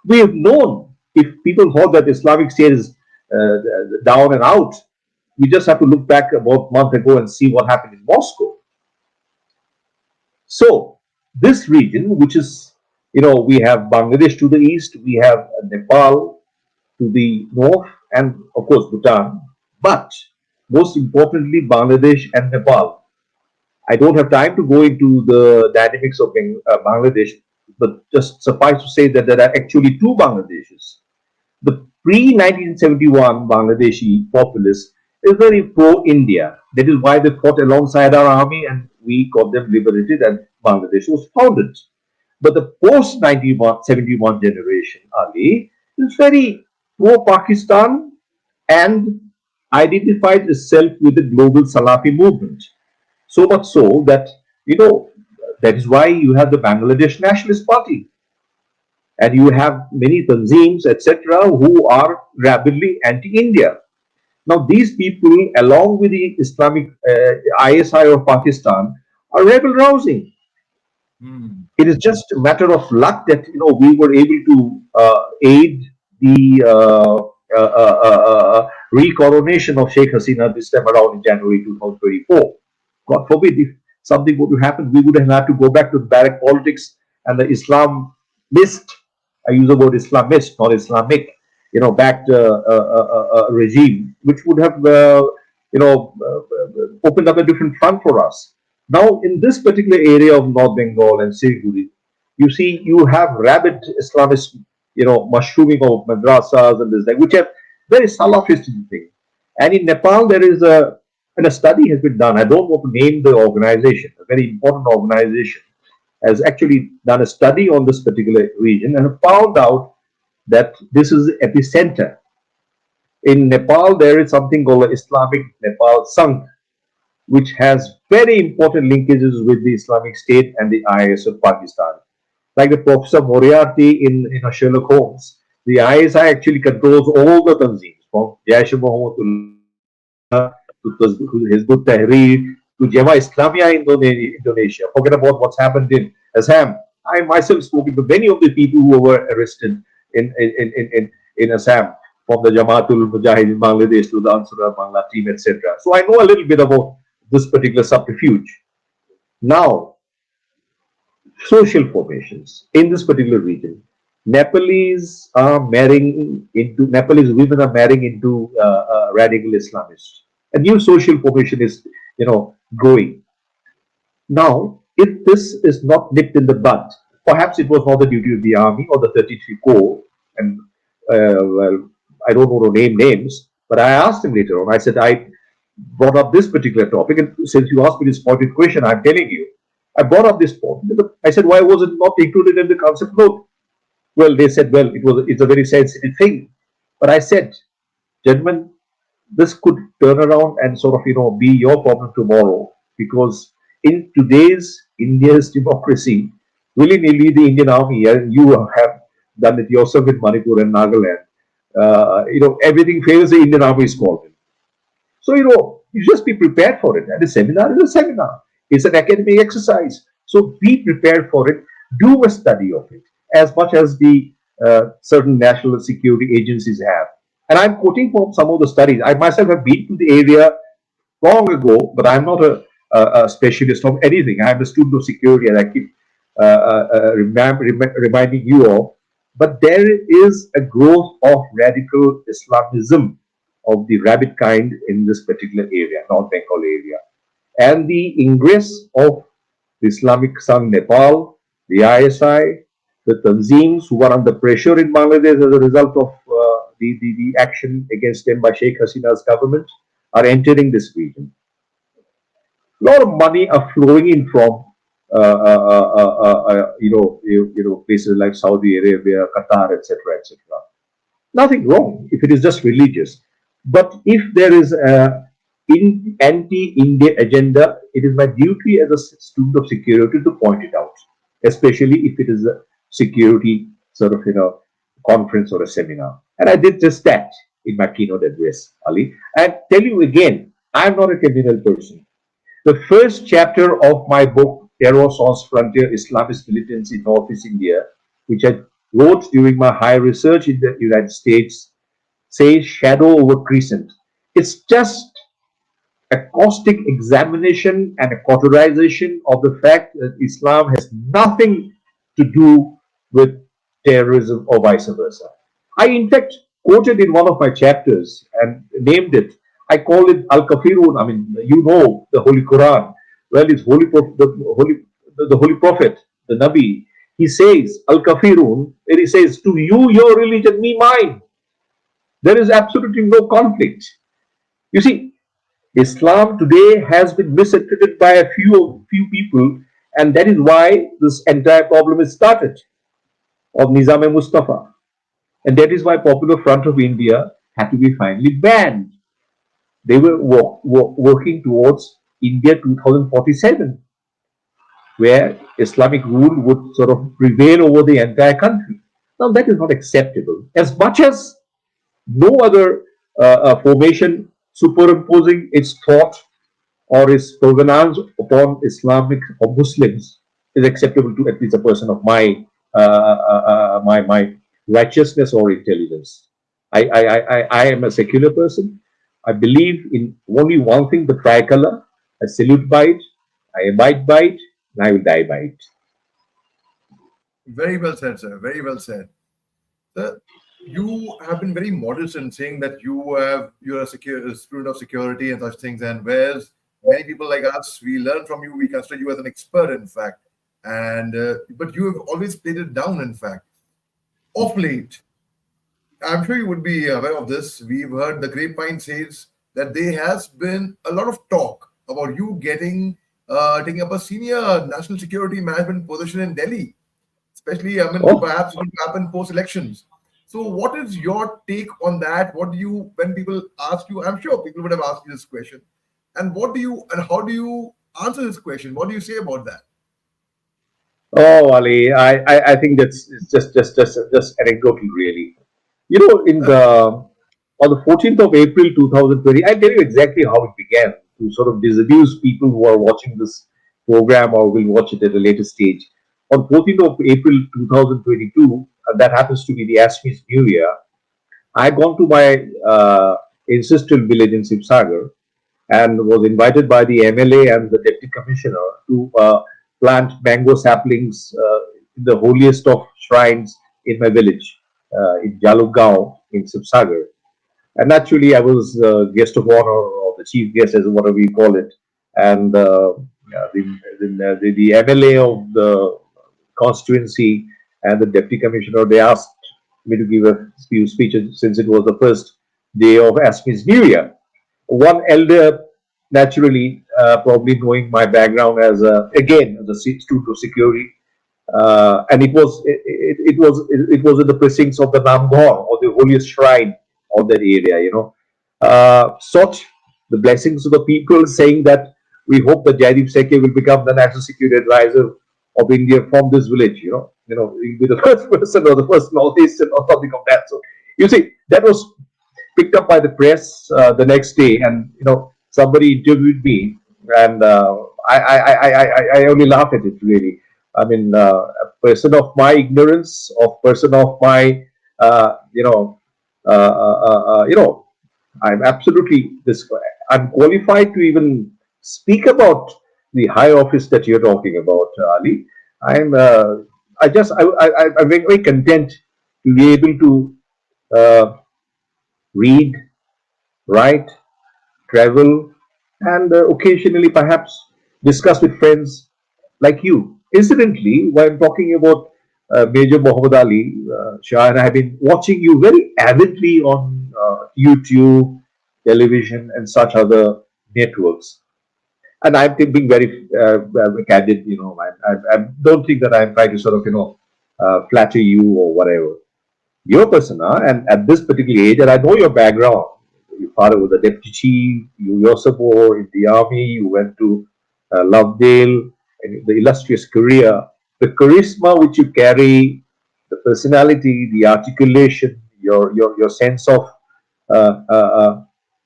We have known, if people thought that Islamic State is down and out, we just have to look back about a month ago and see what happened in Moscow. So, this region, which is, we have Bangladesh to the east, we have Nepal to the north, and of course Bhutan. But most importantly, Bangladesh and Nepal. I don't have time to go into the dynamics of Bangladesh, but just suffice to say that there are actually two Bangladeshes. The pre-1971 Bangladeshi populace is very pro-India. That is why they fought alongside our army, and we got them liberated, and Bangladesh was founded. But the post 1971 generation, Ali, is very pro Pakistan and identified itself with the global Salafi movement. So much so that, you know, that is why you have the Bangladesh Nationalist Party and you have many Tanzims, etc., who are rabidly anti India. Now, these people, along with the Islamic ISI of Pakistan, are rebel rousing. Hmm. It is just a matter of luck that we were able to aid the recoronation of Sheikh Hasina this time around in January 2024. God forbid if something were to happen, we would have had to go back to the barrack politics and the Islamist. I use the word Islamist, not Islamic. Backed regime, which would have opened up a different front for us. Now, in this particular area of North Bengal and Siliguri, you see, you have rabid Islamist, mushrooming of madrasas and this, like, which are very Salafist thing. And in Nepal, there is and a study has been done. I don't want to name the organization, a very important organization has actually done a study on this particular region and found out that this is the epicenter. In Nepal, there is something called the Islamic Nepal Sangh, which has very important linkages with the Islamic State and the IS of Pakistan. Like the Professor Moriarty in Sherlock Holmes, the ISI actually controls all the tanzeems from Jaish Mohammed to Hizbut Tahrir to Jama Islamia in Indonesia. Forget about what's happened in Assam. I myself spoke to many of the people who were arrested in in, in Assam, from the Jamaatul Mujahid in Bangladesh to the Ansar Bangla team, etc. So I know a little bit about this particular subterfuge. Now, social formations in this particular region. Nepalese women are marrying into radical Islamists. A new social formation is, growing. Now, if this is not nipped in the bud, perhaps it was not the duty of the army or the 33 Corps, and well, I don't want to name names, but I asked him later on. I said, I brought up this particular topic, and since you asked me this pointed question, I'm telling you, I brought up this point. I said, why was it not included in the concept note? Well, they said, well, it's a very sensitive thing. But I said, gentlemen, this could turn around and sort of be your problem tomorrow, because in today's India's democracy, willy-nilly the Indian army, and you have done it yourself in Manipur and Nagaland, everything fails, the Indian army is called in. So, you just be prepared for it. And a seminar is a seminar. It's an academic exercise. So be prepared for it. Do a study of it as much as the certain national security agencies have. And I'm quoting from some of the studies. I myself have been to the area long ago, but I'm not a specialist of anything. I'm a student of security, and I keep reminding you all. But there is a growth of radical Islamism of the rabid kind in this particular area, North Bengal area. And the ingress of the Islamic Sun Nepal, the ISI, the Tanzims who are under pressure in Bangladesh as a result of the action against them by Sheikh Hasina's government are entering this region. A lot of money are flowing in from places like Saudi Arabia, Qatar, etc., etc. Nothing wrong if it is just religious. But if there is a anti-India agenda, it is my duty as a student of security to point it out, especially if it is a security sort of conference or a seminar. And I did just that in my keynote address, Ali. And tell you again, I'm not a criminal person. The first chapter of my book, Terror Sans Frontier, Islamist Militancy in Northeast India, which I wrote during my higher research in the United States, says shadow over crescent. It's just a caustic examination and a cauterization of the fact that Islam has nothing to do with terrorism or vice versa. I, in fact, quoted in one of my chapters and named it. I call it Al Kafirun. I mean, the Holy Quran. Well, it's the Holy Prophet, the Nabi. He says Al Kafirun, where he says, "To you your religion, me mine." There is absolutely no conflict. You see, Islam today has been misinterpreted by a few people And that is why this entire problem is started of Nizam Mustafa. And that is why Popular Front of India had to be finally banned. They were working towards India 2047, where Islamic rule would sort of prevail over the entire country. Now, that is not acceptable. As much as no other formation superimposing its thought or its provenance upon Islamic or Muslims is acceptable to at least a person of my righteousness or intelligence. I am a secular person. I believe in only one thing: the tricolor. I salute by it. I abide by it, and I will die by it. Very well said, sir. Very well said. Sir, you have been very modest in saying that you're a student of security and such things, and whereas many people like us, we learn from you, we consider you as an expert, in fact, and but you have always played it down. In fact, of late, I'm sure you would be aware of this. We've heard the grapevine says that there has been a lot of talk about you taking up a senior national security management position in Delhi, especially, I mean, Oh, perhaps going to happen post elections. So, what is your take on that? What do you, when people ask you, I'm sure people would have asked you this question, and and how do you answer this question? What do you say about that? oh, Ali, I think that's it's just anecdotal, really. You know, in Uh, the on the 14th of April 2020, I tell you exactly how it began to sort of disabuse people who are watching this program or will watch it at a later stage. On 14th of April 2022, that happens to be the Ashmis New Year. I had gone to my ancestral village in Sibsagar and was invited by the MLA and the deputy commissioner to plant mango saplings in the holiest of shrines in my village, in Jalugao in Sibsagar. And naturally, I was guest of honor or the chief guest, as whatever you call it. And the MLA of the constituency and the deputy commissioner, they asked me to give a few speeches since it was the first day of Asmi's New Year. One elder, naturally, probably knowing my background as again as a student of security, and it was in the precincts of the Namghor or the holiest shrine of that area. Sought the blessings of the people, saying that we hope that Jaideep Saikia will become the national security advisor of India from this village. He'll be the first person or the first northeastern or something of that. So you see, that was picked up by the press the next day, and somebody interviewed me, and I only laugh at it, really. I mean, a person of my ignorance, of person of my, uh, you know, uh, uh, you know, I'm absolutely this. I'm qualified to even speak about the high office that you're talking about, Ali. I'm. I'm very, very content to be able to uh, read, write, travel, and occasionally perhaps discuss with friends like you. Incidentally, while I'm talking about Major Mohammed Ali Shah, and I have been watching you very avidly on YouTube, television, and such other networks. And I'm being very candid. I don't think that I'm trying to sort of flatter you or whatever. Your persona, and at this particular age, and I know your background. Your father was a deputy chief. You yourself were in the army. You went to Lovedale, and the illustrious career, the charisma which you carry, the personality, the articulation, your sense of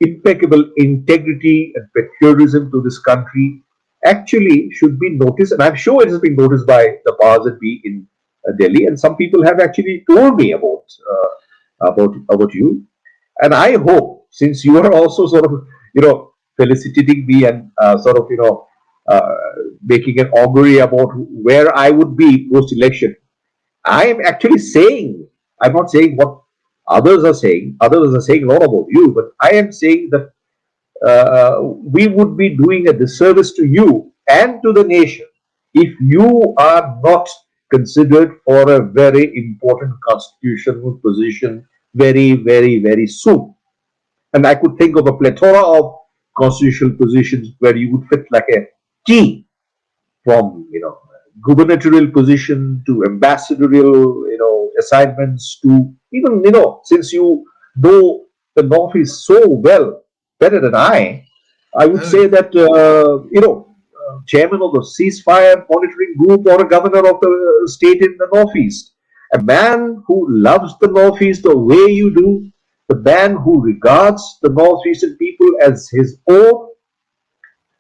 impeccable integrity and patriotism to this country actually should be noticed, and I'm sure it has been noticed by the powers that be in Delhi, and some people have actually told me about you. And I hope, since you are also sort of felicitating me and sort of uh, making an augury about where I would be post election, I am actually saying, I'm not saying what others are saying. Others are saying a lot about you, but I am saying that we would be doing a disservice to you and to the nation if you are not considered for a very important constitutional position very, very, very soon. And I could think of a plethora of constitutional positions where you would fit like a key. from gubernatorial position to ambassadorial assignments to even since you know the Northeast so well, better than I would say Well, that chairman of the ceasefire monitoring group or a governor of the state in the Northeast, a man who loves the Northeast the way you do, the man who regards the Northeastern people as his own,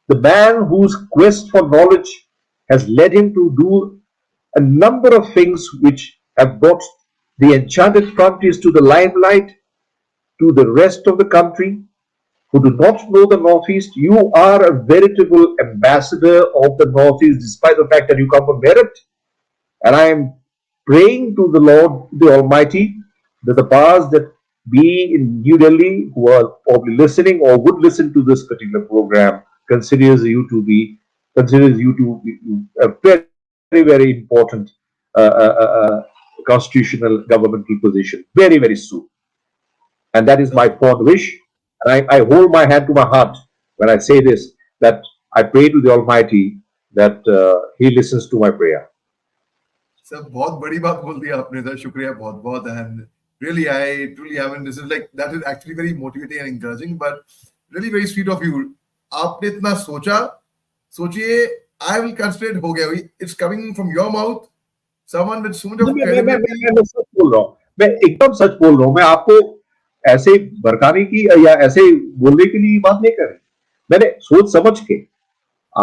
the man whose quest for knowledge has led him to do a number of things which have brought the enchanted frontiers to the limelight to the rest of the country who do not know the Northeast. You are a veritable ambassador of the Northeast, despite the fact that you come from merit. And I am praying to the Lord, the Almighty, that the powers that be in New Delhi, who are probably listening or would listen to this particular program, considers you to be a very, very important uh, uh, uh, uh, constitutional governmental position very, very soon. And that is my sir, fond wish. And I hold my hand to my heart when I say this, that I pray to the Almighty that He listens to my prayer. sir, बहुत बड़ी बात बोल दी आपने sir, शुक्रिया बहुत बहुत, and really I truly haven't, this is like, that is actually very motivating and encouraging, but really very sweet of you. आपने इतना सोचा, सोचिए, I will consider it हो गया, it's coming from your mouth, someone with so much मैं of मैं मैं मैं, credibility. मैं सच बोल रहा हूँ, मैं एकदम सच बोल रहा हूँ। मैं आपको ऐसे भड़काने की या ऐसे बोलने के लिए बात नहीं कर रही। मैंने सोच समझ के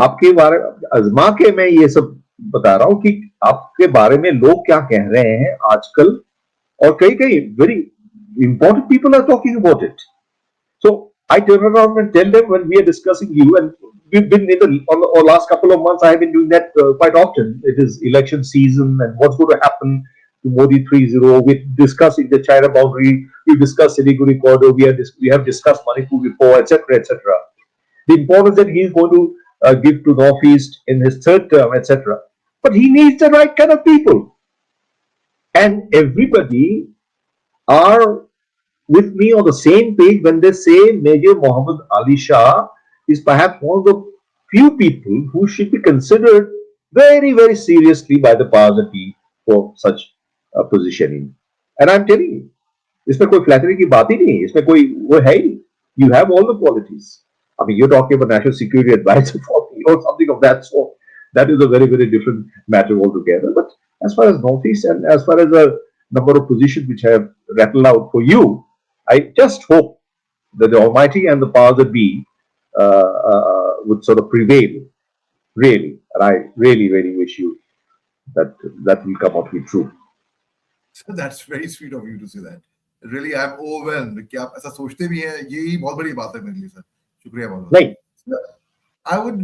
आपके बारे आजमा के मैं ये सब बता रहा हूँ कि आपके बारे में लोग क्या कह रहे हैं आजकल, और कई कई very important people are talking about it. So I turn around and tell them when we are discussing you, and we've been in the last couple of months. I have been doing that quite often. It is election season, and what's going to happen to Modi 3.0. We're discussing the China boundary. We discussed Siliguri corridor. We have discussed Manipur before, etc., etc. The importance that he is going to give to Northeast in his third term, etc. But he needs the right kind of people, and everybody are with me on the same page when they say Major Mohammed Ali Shah is perhaps one of the few people who should be considered very, very seriously by the powers that be for such a positioning. And I'm telling you, इसमें कोई flattery की बात ही नहीं है, इसमें कोई वो है ही. You have all the qualities. I mean, you're talking about national security advisor for me or something of that sort. That is a very, very different matter altogether. But as far as Northeast and as far as a number of positions which I have rattled out for you, I just hope that the Almighty and the powers that be would sort of prevail, really. And I really, really wish you that that will come out to be true. So that's very sweet of you to say that. Really, I'm overwhelmed कि आप ऐसा सोचते भी हैं, यही बहुत बड़ी बात है मेरे लिए सर. शुक्रिया बहुत बहुत. Right. Sir,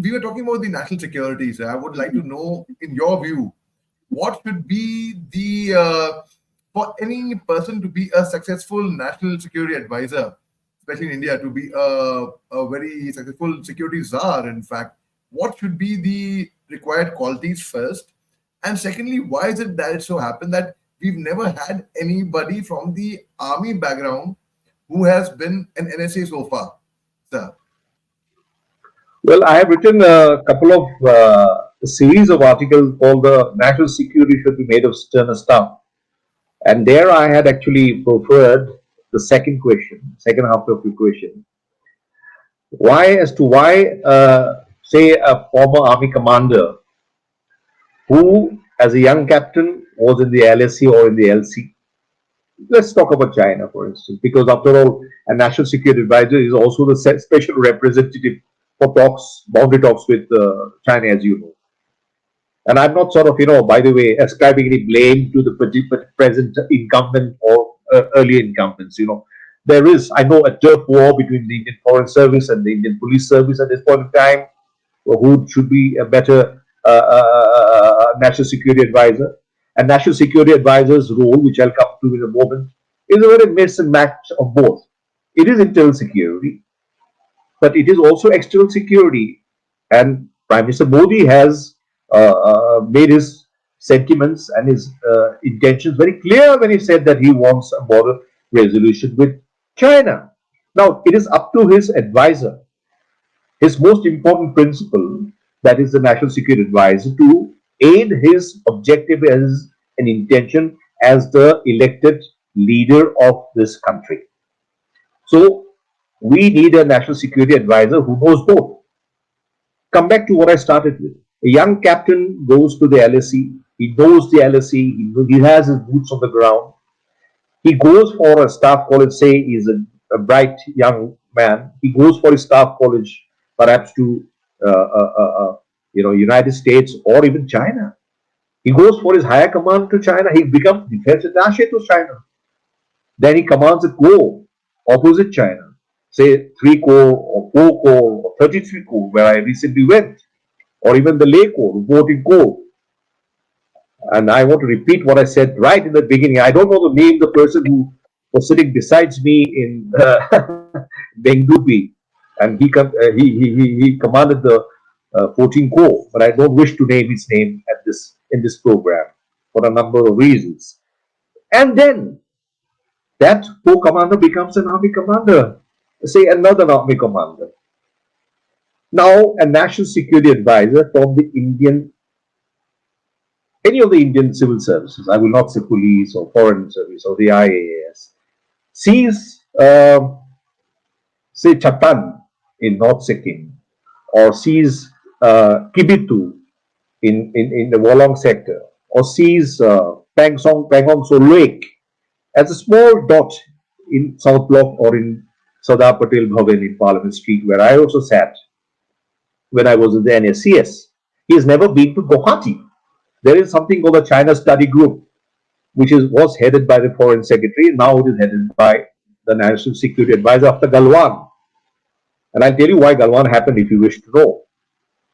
we were talking about the national security, sir. I would like to know, in your view, what should be the for any person to be a successful national security advisor, especially in India, to be a very successful security czar, in fact, what should be the required qualities first? And secondly, why is it that it so happened that we've never had anybody from the army background who has been an NSA so far, sir? Well, I have written a couple of a series of articles called "The National Security Should Be Made of Sterner Stuff," and there I had actually preferred the second question, second half of the question. Why, as to why, say, a former army commander who, as a young captain, was in the LSC or in the LC. Let's talk about China, for instance, because after all, a national security advisor is also the special representative for talks, boundary talks with China, as you know. And I'm not sort of, by the way, ascribing any blame to the present incumbent or earlier incumbents. There is, I know, a turf war between the Indian Foreign Service and the Indian Police Service at this point in time, who should be a better national security advisor. And national security advisor's role, which I'll come to in a moment, is a very mix and match of both. It is internal security, but it is also external security. And Prime Minister Modi has made his sentiments and his intentions very clear when he said that he wants a border resolution with China. Now, it is up to his advisor. His most important principle that is the National Security Advisor, to aid his objective as an intention as the elected leader of this country. So we need a National Security Advisor who knows both. Come back to what I started with. A young captain goes to the LSE. He knows the LSE. He has his boots on the ground. He goes for a staff college. Say he's a bright young man. He goes for his staff college, perhaps to United States or even China. He goes for his higher command to China. He becomes defense attaché to China. Then he commands a corps opposite China, say 3 Corps or 4 Corps or 33 Corps, where I recently went, or even the Lay Corps, reporting Corps. And I want to repeat what I said right in the beginning. I don't know the name of the person who was sitting beside me in Bengupi, and he commanded the 14 Corps, but I don't wish to name his name at this in this program for a number of reasons. And then that corps commander becomes an army commander, say another army commander. Now, a national security advisor from the any of the Indian civil services, I will not say police or foreign service or the IAS, sees, say, Chatan in North Sikkim, or sees Kibitu in the Wolong sector, or sees Pangong So Lake as a small dot in South Block or in Sardar Patel Bhavan in Parliament Street, where I also sat when I was in the NSCS. He has never been to Guwahati. There is something called the China Study Group, which was headed by the Foreign Secretary. Now it is headed by the National Security Advisor after Galwan. And I'll tell you why Galwan happened if you wish to know.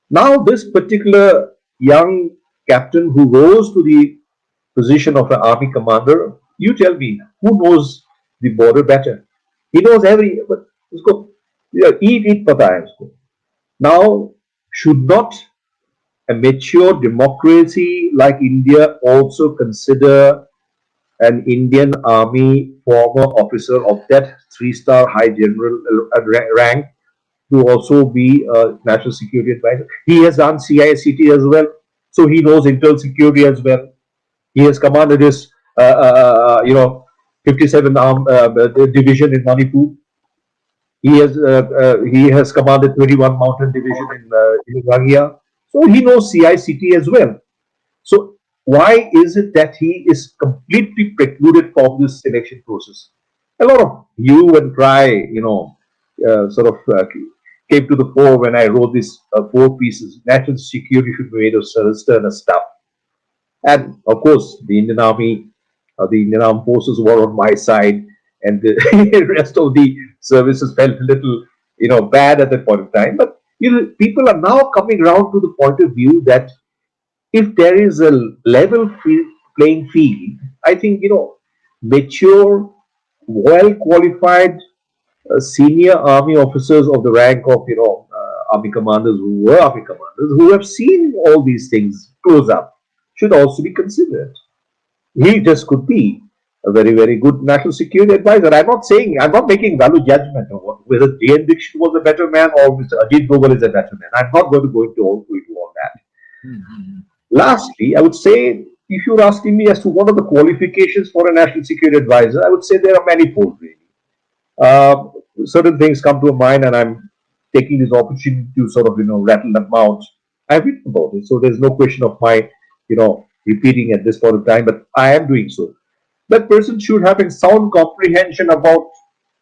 Now, this particular young captain who rose to the position of an army commander, you tell me, who knows the border better? He knows every, but usko, eat pata hai usko. Now, should not a mature democracy like India also consider an Indian army former officer of that 3-star high general rank to also be a national security advisor? He has done CICT as well, so he knows internal security as well. He has commanded his, 57th division in Manipur. He has commanded 21 Mountain Division in Rangia. So he knows CICT as well. So why is it that he is completely precluded from this selection process? A lot of hue and cry, came to the fore when I wrote these 4 pieces. National security should be made of stern stuff. And of course, the Indian Army, the Indian Armed Forces were on my side, and the rest of the services felt a little, bad at that point of time. But people are now coming around to the point of view that if there is a level playing field, I think mature, well qualified senior army officers of the rank of army commanders who were army commanders who have seen all these things close up should also be considered. He just could be a very, very good national security advisor. I'm not making value judgment on whether J.N. Dixit was a better man or Mr. Ajit Doval is a better man. I'm not going to go into all that. Mm-hmm. Lastly, I would say, if you're asking me as to what are the qualifications for a national security advisor, I would say there are manifold, really. Certain things come to mind, and I'm taking this opportunity to sort of, rattle them out. I've written about it, so there's no question of my, repeating at this point of time, but I am doing so. That person should have a sound comprehension about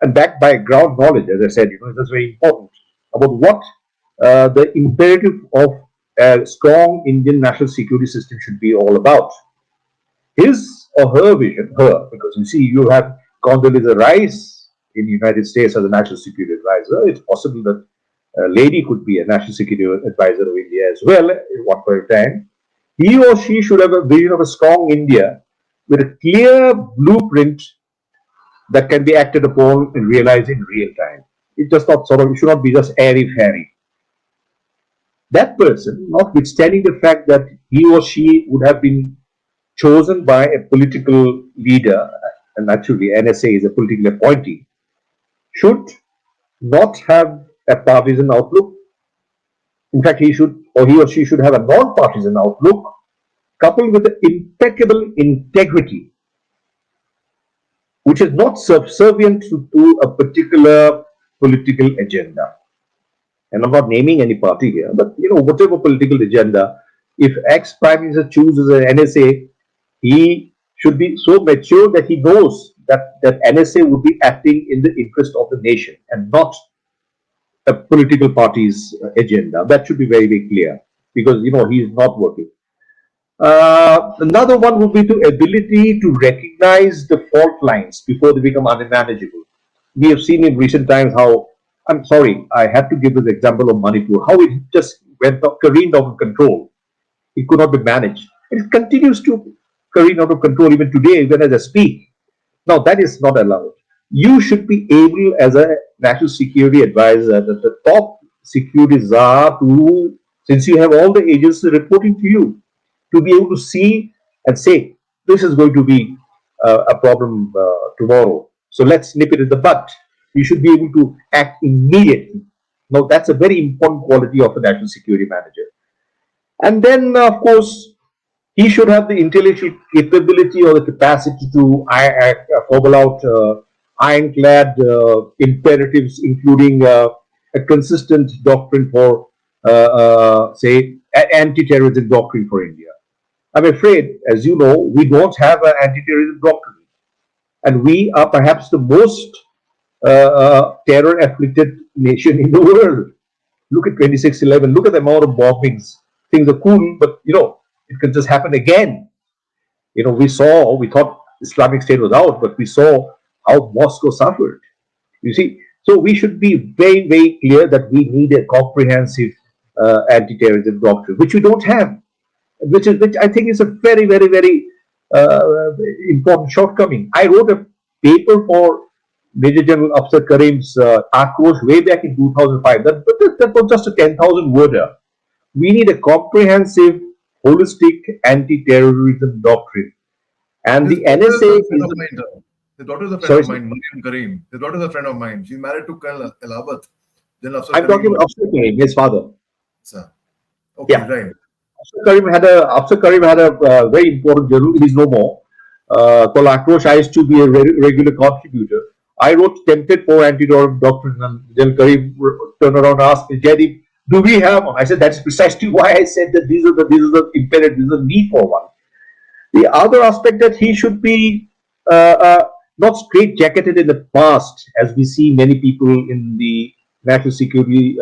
and backed by ground knowledge, as I said, that's very important, about what the imperative of a strong Indian national security system should be all about. His or her vision, because you see, you have Condoleezza Rice in the United States as a national security advisor. It's possible that a lady could be a national security advisor of India as well at one point of time. He or she should have a vision of a strong India with a clear blueprint that can be acted upon and realized in real time. It just not it should not be just airy-fairy. That person, notwithstanding the fact that he or she would have been chosen by a political leader, and naturally NSA is a political appointee, should not have a partisan outlook, In fact, he or she should have a non-partisan outlook coupled with an impeccable integrity, which is not subservient to a particular political agenda. And I'm not naming any party here, but whatever political agenda, if ex Prime Minister chooses an NSA, he should be so mature that he knows that NSA would be acting in the interest of the nation and not a political party's agenda. That should be very, very clear because he is not working. Another one would be the ability to recognize the fault lines before they become unmanageable. We have seen in recent times how, I'm sorry, I had to give this example of Manipur, how it just careened out of control. It could not be managed. It continues to careen out of control even today, even as I speak. Now, that is not allowed. You should be able, as a national security advisor, that the top security czar, to, since you have all the agencies reporting to you, to be able to see and say, this is going to be a problem tomorrow. So let's nip it in the bud. You should be able to act immediately. Now, that's a very important quality of a national security manager. And then, of course, he should have the intellectual capability or the capacity to cobble out ironclad imperatives, including a consistent doctrine for, say, anti-terrorism doctrine for India. I'm afraid, as you know, we don't have an anti-terrorism doctrine, and we are perhaps the most terror-afflicted nation in the world. Look at 26/11. Look at the amount of bombings. Things are cool, but it can just happen again. We thought Islamic State was out, but we saw how Moscow suffered. You see, so we should be very, very clear that we need a comprehensive anti-terrorism doctrine, which we don't have, which I think is a very, very, very important shortcoming. I wrote a paper for Major General Afsar Karim's Akrosh way back in 2005. That was just a 10,000 worder. We need a comprehensive, holistic anti-terrorism doctrine. And His the daughter is NSA a friend is of mine. Sir. His daughter is a friend sorry, of mine, Mariam Kareem. His daughter is a friend of mine. She's married to Colonel Elabat. Then Afsar I'm talking Kareem. about Afsar Karim, his father. Sir. Okay, Yeah, right. Afsar Karim had a very important journal. He's no more. Called Akrosh. I used to be a regular contributor. I wrote Tempted for Anti-Terrorism Doctrine, and General Karim turned around and asked me, Jaideep, do we have one? I said, that's precisely why I said that these are the imperative, this is a need for one. The other aspect that he should be not straight-jacketed in the past, as we see many people in the national security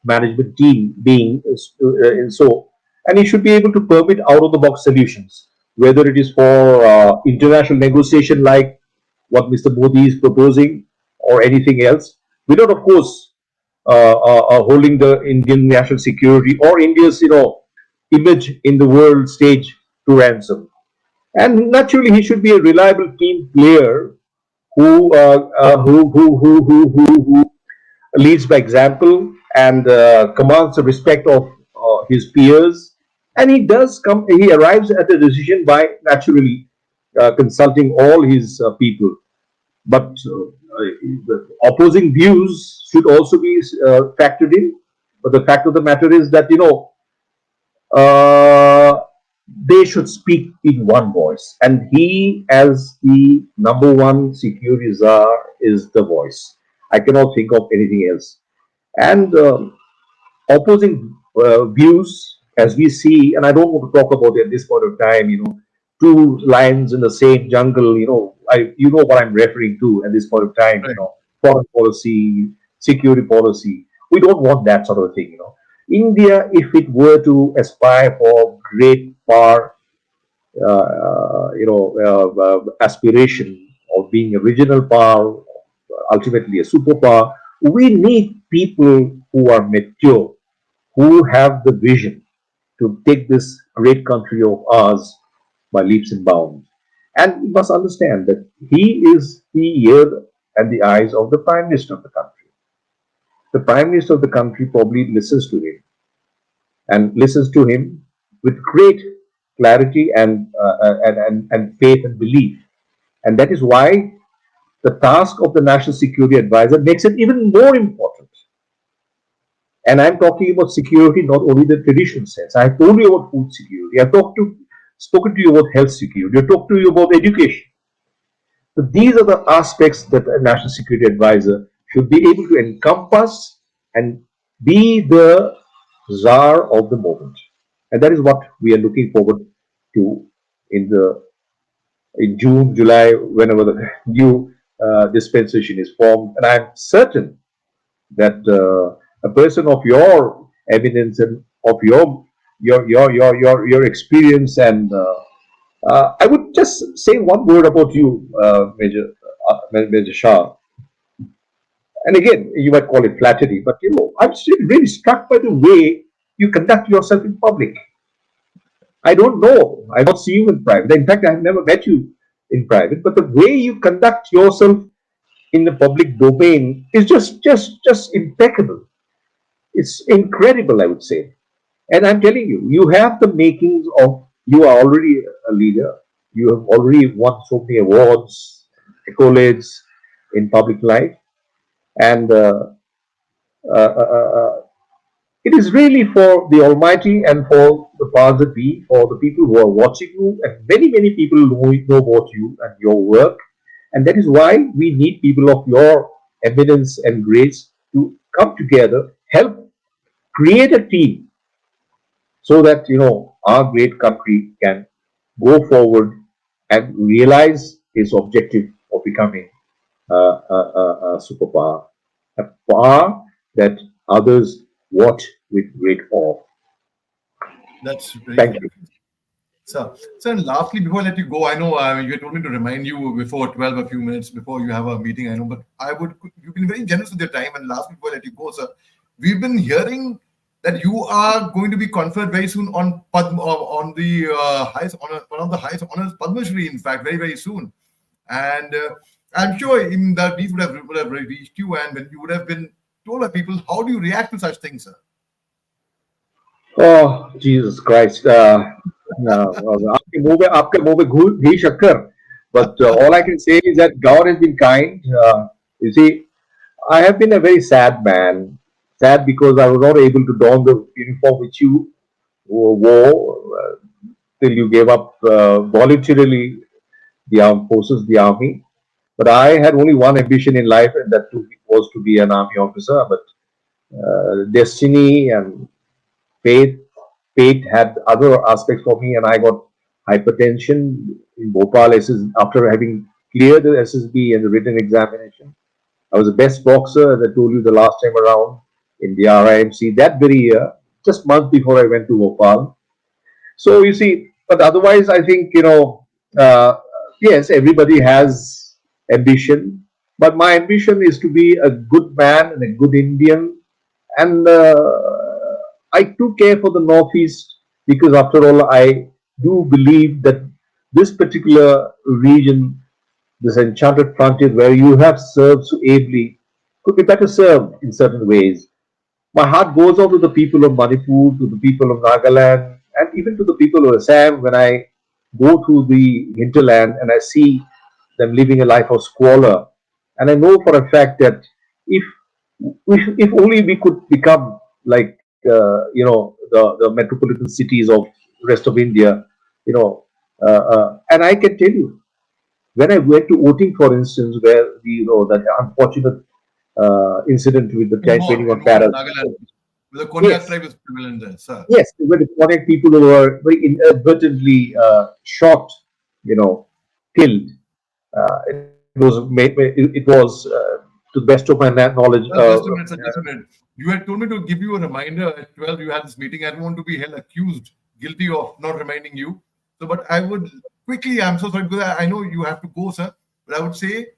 management team being so, and he should be able to permit out-of-the-box solutions, whether it is for international negotiation like what Mr. Modi is proposing or anything else, without, of course, holding the Indian national security or India's, image in the world stage to ransom. And naturally, he should be a reliable team player who leads by example and commands the respect of his peers. And he does come. He arrives at the decision by naturally consulting all his people. But the opposing views should also be factored in. But the fact of the matter is that uh, they should speak in one voice, and he, as the number one security czar, is the voice. I cannot think of anything else. And opposing views, as we see, and I don't want to talk about it at this point of time. Two lions in the same jungle. You know what I'm referring to at this point of time. Right. Foreign policy, security policy. We don't want that sort of thing. India, if it were to aspire for great power, aspiration of being a regional power, ultimately a superpower, we need people who are mature, who have the vision to take this great country of ours by leaps and bounds. And you must understand that he is the ear and the eyes of the Prime Minister of the country. The Prime Minister of the country probably listens to him and listens to him with great clarity and faith and belief. And that is why the task of the National Security Advisor makes it even more important. And I'm talking about security, not only the traditional sense. I told you about food security. Spoken to you about health security. I talked to you about education. So these are the aspects that a national security advisor should be able to encompass and be the czar of the moment. And that is what we are looking forward to in the in June, July, whenever the new dispensation is formed. And I'm certain that a person of your eminence and of your experience and I would just say one word about you, Major Shah. And again, you might call it flattery, but I'm still really struck by the way you conduct yourself in public. I don't know. I've not seen you in private. In fact, I've never met you in private. But the way you conduct yourself in the public domain is just impeccable. It's incredible, I would say. And I'm telling you, you have the makings of, you are already a leader. You have already won so many awards, accolades in public life. And it is really for the Almighty and for the powers that be, for the people who are watching you, and many people know about you and your work. And that is why we need people of your eminence and grace to come together, help create a team so that our great country can go forward and realize its objective of becoming a superpower, a power that others watch with great awe. That's very Thank good. you. So, and lastly, before I let you go, I know you had told me to remind you before 12, a few minutes before you have a meeting. I know, but you've been very generous with your time. And lastly, before I let you go, sir, we've been hearing that you are going to be conferred very soon on on the highest honor, one of the highest honors, Padma Shri, in fact, very soon. And I'm sure in that these would have reached you, and when you would have been told by people, how do you react to such things, sir? Oh, Jesus Christ. आपके मुंह पे घी शक्कर. But all I can say is that God has been kind. You see, I have been a very sad man. Sad because I was not able to don the uniform which you wore till you gave up voluntarily the armed forces, the army. But I had only one ambition in life, and that too was to be an army officer. But destiny and faith, fate had other aspects for me, and I got hypertension in Bhopal after having cleared the SSB and the written examination. I was the best boxer, as I told you the last time around, in the RIMC that very year, just months before I went to Bhopal. So you see, but otherwise, I think uh, yes, everybody has ambition, but my ambition is to be a good man and a good Indian, and I too care for the Northeast because, after all, I do believe that this particular region, this enchanted frontier where you have served so ably, could be better served in certain ways. My heart goes out to the people of Manipur, to the people of Nagaland, and even to the people of Assam when I go through the hinterland and I see them living a life of squalor. And I know for a fact that if if only we could become like the metropolitan cities of rest of India, you know, and I can tell you when I went to voting, for instance, where that unfortunate incident with the In 21 more paras. Nagaland, where the Konyak Yes, tribe is prevalent there, sir. yes, where the Kodak people who were very inadvertently shot, killed. It was to the best of my knowledge. Well, just a minute, sir, just a minute. You had told me to give you a reminder at 12. You had this meeting. I don't want to be held accused, guilty of not reminding you. So, but I would quickly, I'm so sorry because I know you have to go, sir. But I would say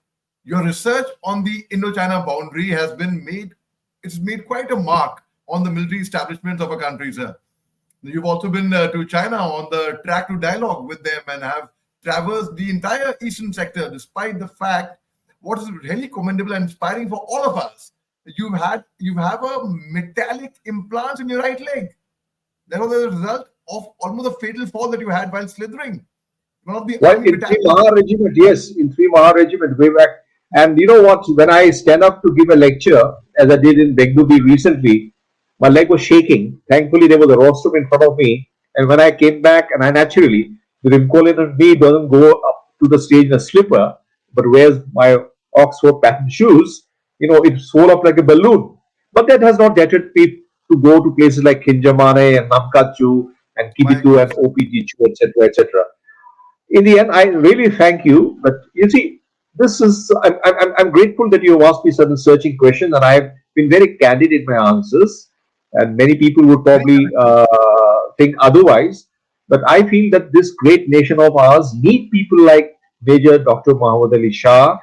your research on the Indo-China boundary has been made, it's made quite a mark on the military establishments of a country, sir. You've also been to China on the track to dialogue with them and have traversed the entire eastern sector, despite the fact what is really commendable and inspiring for all of us. You have a metallic implants in your right leg. That was a result of almost a fatal fall that you had while slithering. One of the Well, army in three battalions. Maha Regiment, yes, in three Maha Regiment, way back. And you know what? When I stand up to give a lecture, as I did in Bengubi recently, My leg was shaking. Thankfully, there was a rostrum in front of me. And when I came back, and I naturally, the Rimpolian in me doesn't go up to the stage in a slipper, but wears my Oxford patent shoes, it swelled up like a balloon. But that has not deterred me to go to places like Kinjamane and Namkachu and My Kibitu and goodness. OPG, etc., etc. In the end, I really thank you. But you see, this is I'm grateful that you have asked me certain searching questions, and I've been very candid in my answers. And many people would Very probably correct. think otherwise. But I feel that this great nation of ours need people like Major Dr. Mohammed Ali Shah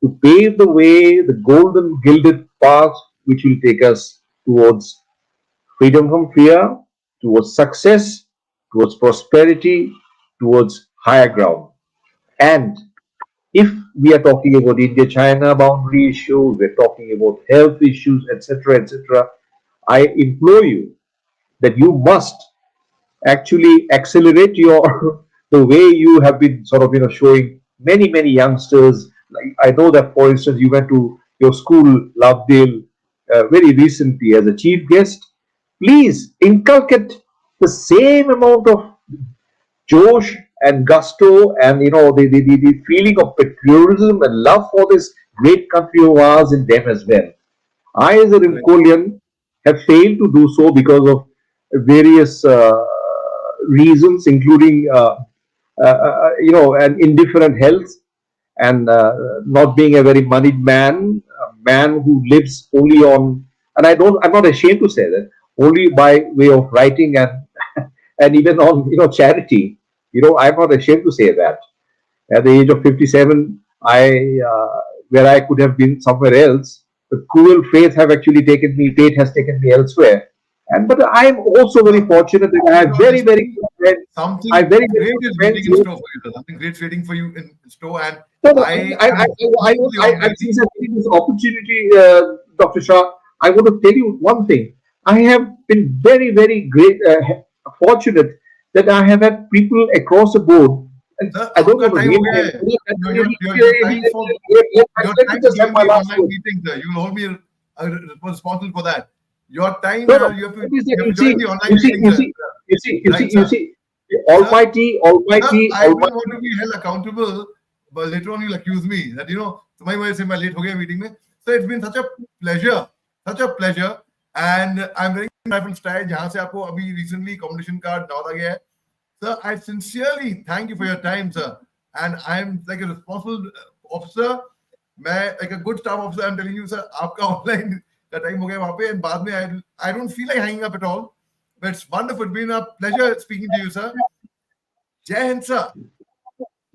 to pave the way, the golden gilded path which will take us towards freedom from fear, towards success, towards prosperity, towards higher ground. And if we are talking about India China boundary issues, we're talking about health issues, etc., etc., I implore you that you must actually accelerate your the way you have been sort of showing many youngsters. Like I know that, for instance, you went to your school, Lovedale, very recently as a chief guest. Please inculcate the same amount of Josh and gusto and the feeling of patriotism and love for this great country of ours in them as well. I, as a Correct. Rimkolian, have failed to do so because of various reasons, including an indifferent health and not being a very moneyed man, a man who lives only on, and I'm not ashamed to say that, only by way of writing and and even on charity. I'm not ashamed to say that. At the age of 57, where I could have been somewhere else, the cruel fate has taken me elsewhere. And but I'm also very No, fortunate that I you have know, very literally good friends. I have something very great good is friends waiting in here. store for you, sir. Something great waiting for you in store, and No, no, I am hoping the since Almighty. I take this opportunity, Dr. Shah, I want to tell you one thing. I have been very great, fortunate that I have had people across the board, and Sir, I don't आपका want to time हो name गया them. है. Your time for your Let me time for just have giving my me last online word. meetings, sir. You will hold me responsible for that. Your time, No, no. Let me say, you have to you join see, the online you see, meetings, you sir. see, you see, you see, Right, you sir. see, Sir, Almighty, sir, Almighty, I don't want Almighty. to be held accountable, but later on you'll accuse me that तुम्हारी वजह से मैं late हो गया meeting में. So it's been such a pleasure, and I'm wearing rifle style जहाँ से आपको अभी recently competition card नवादा गया है. Sir, I sincerely thank you for your time, sir. And I'm like a responsible officer. मैं like a good staff officer. I'm telling you, sir, आपका online का time हो गया वहाँ पे, and बाद में I don't feel like hanging up at all. But it's wonderful. It's been a pleasure speaking to you, sir. Jai Hind, sir.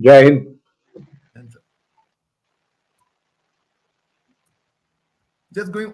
Jai Hind. And just going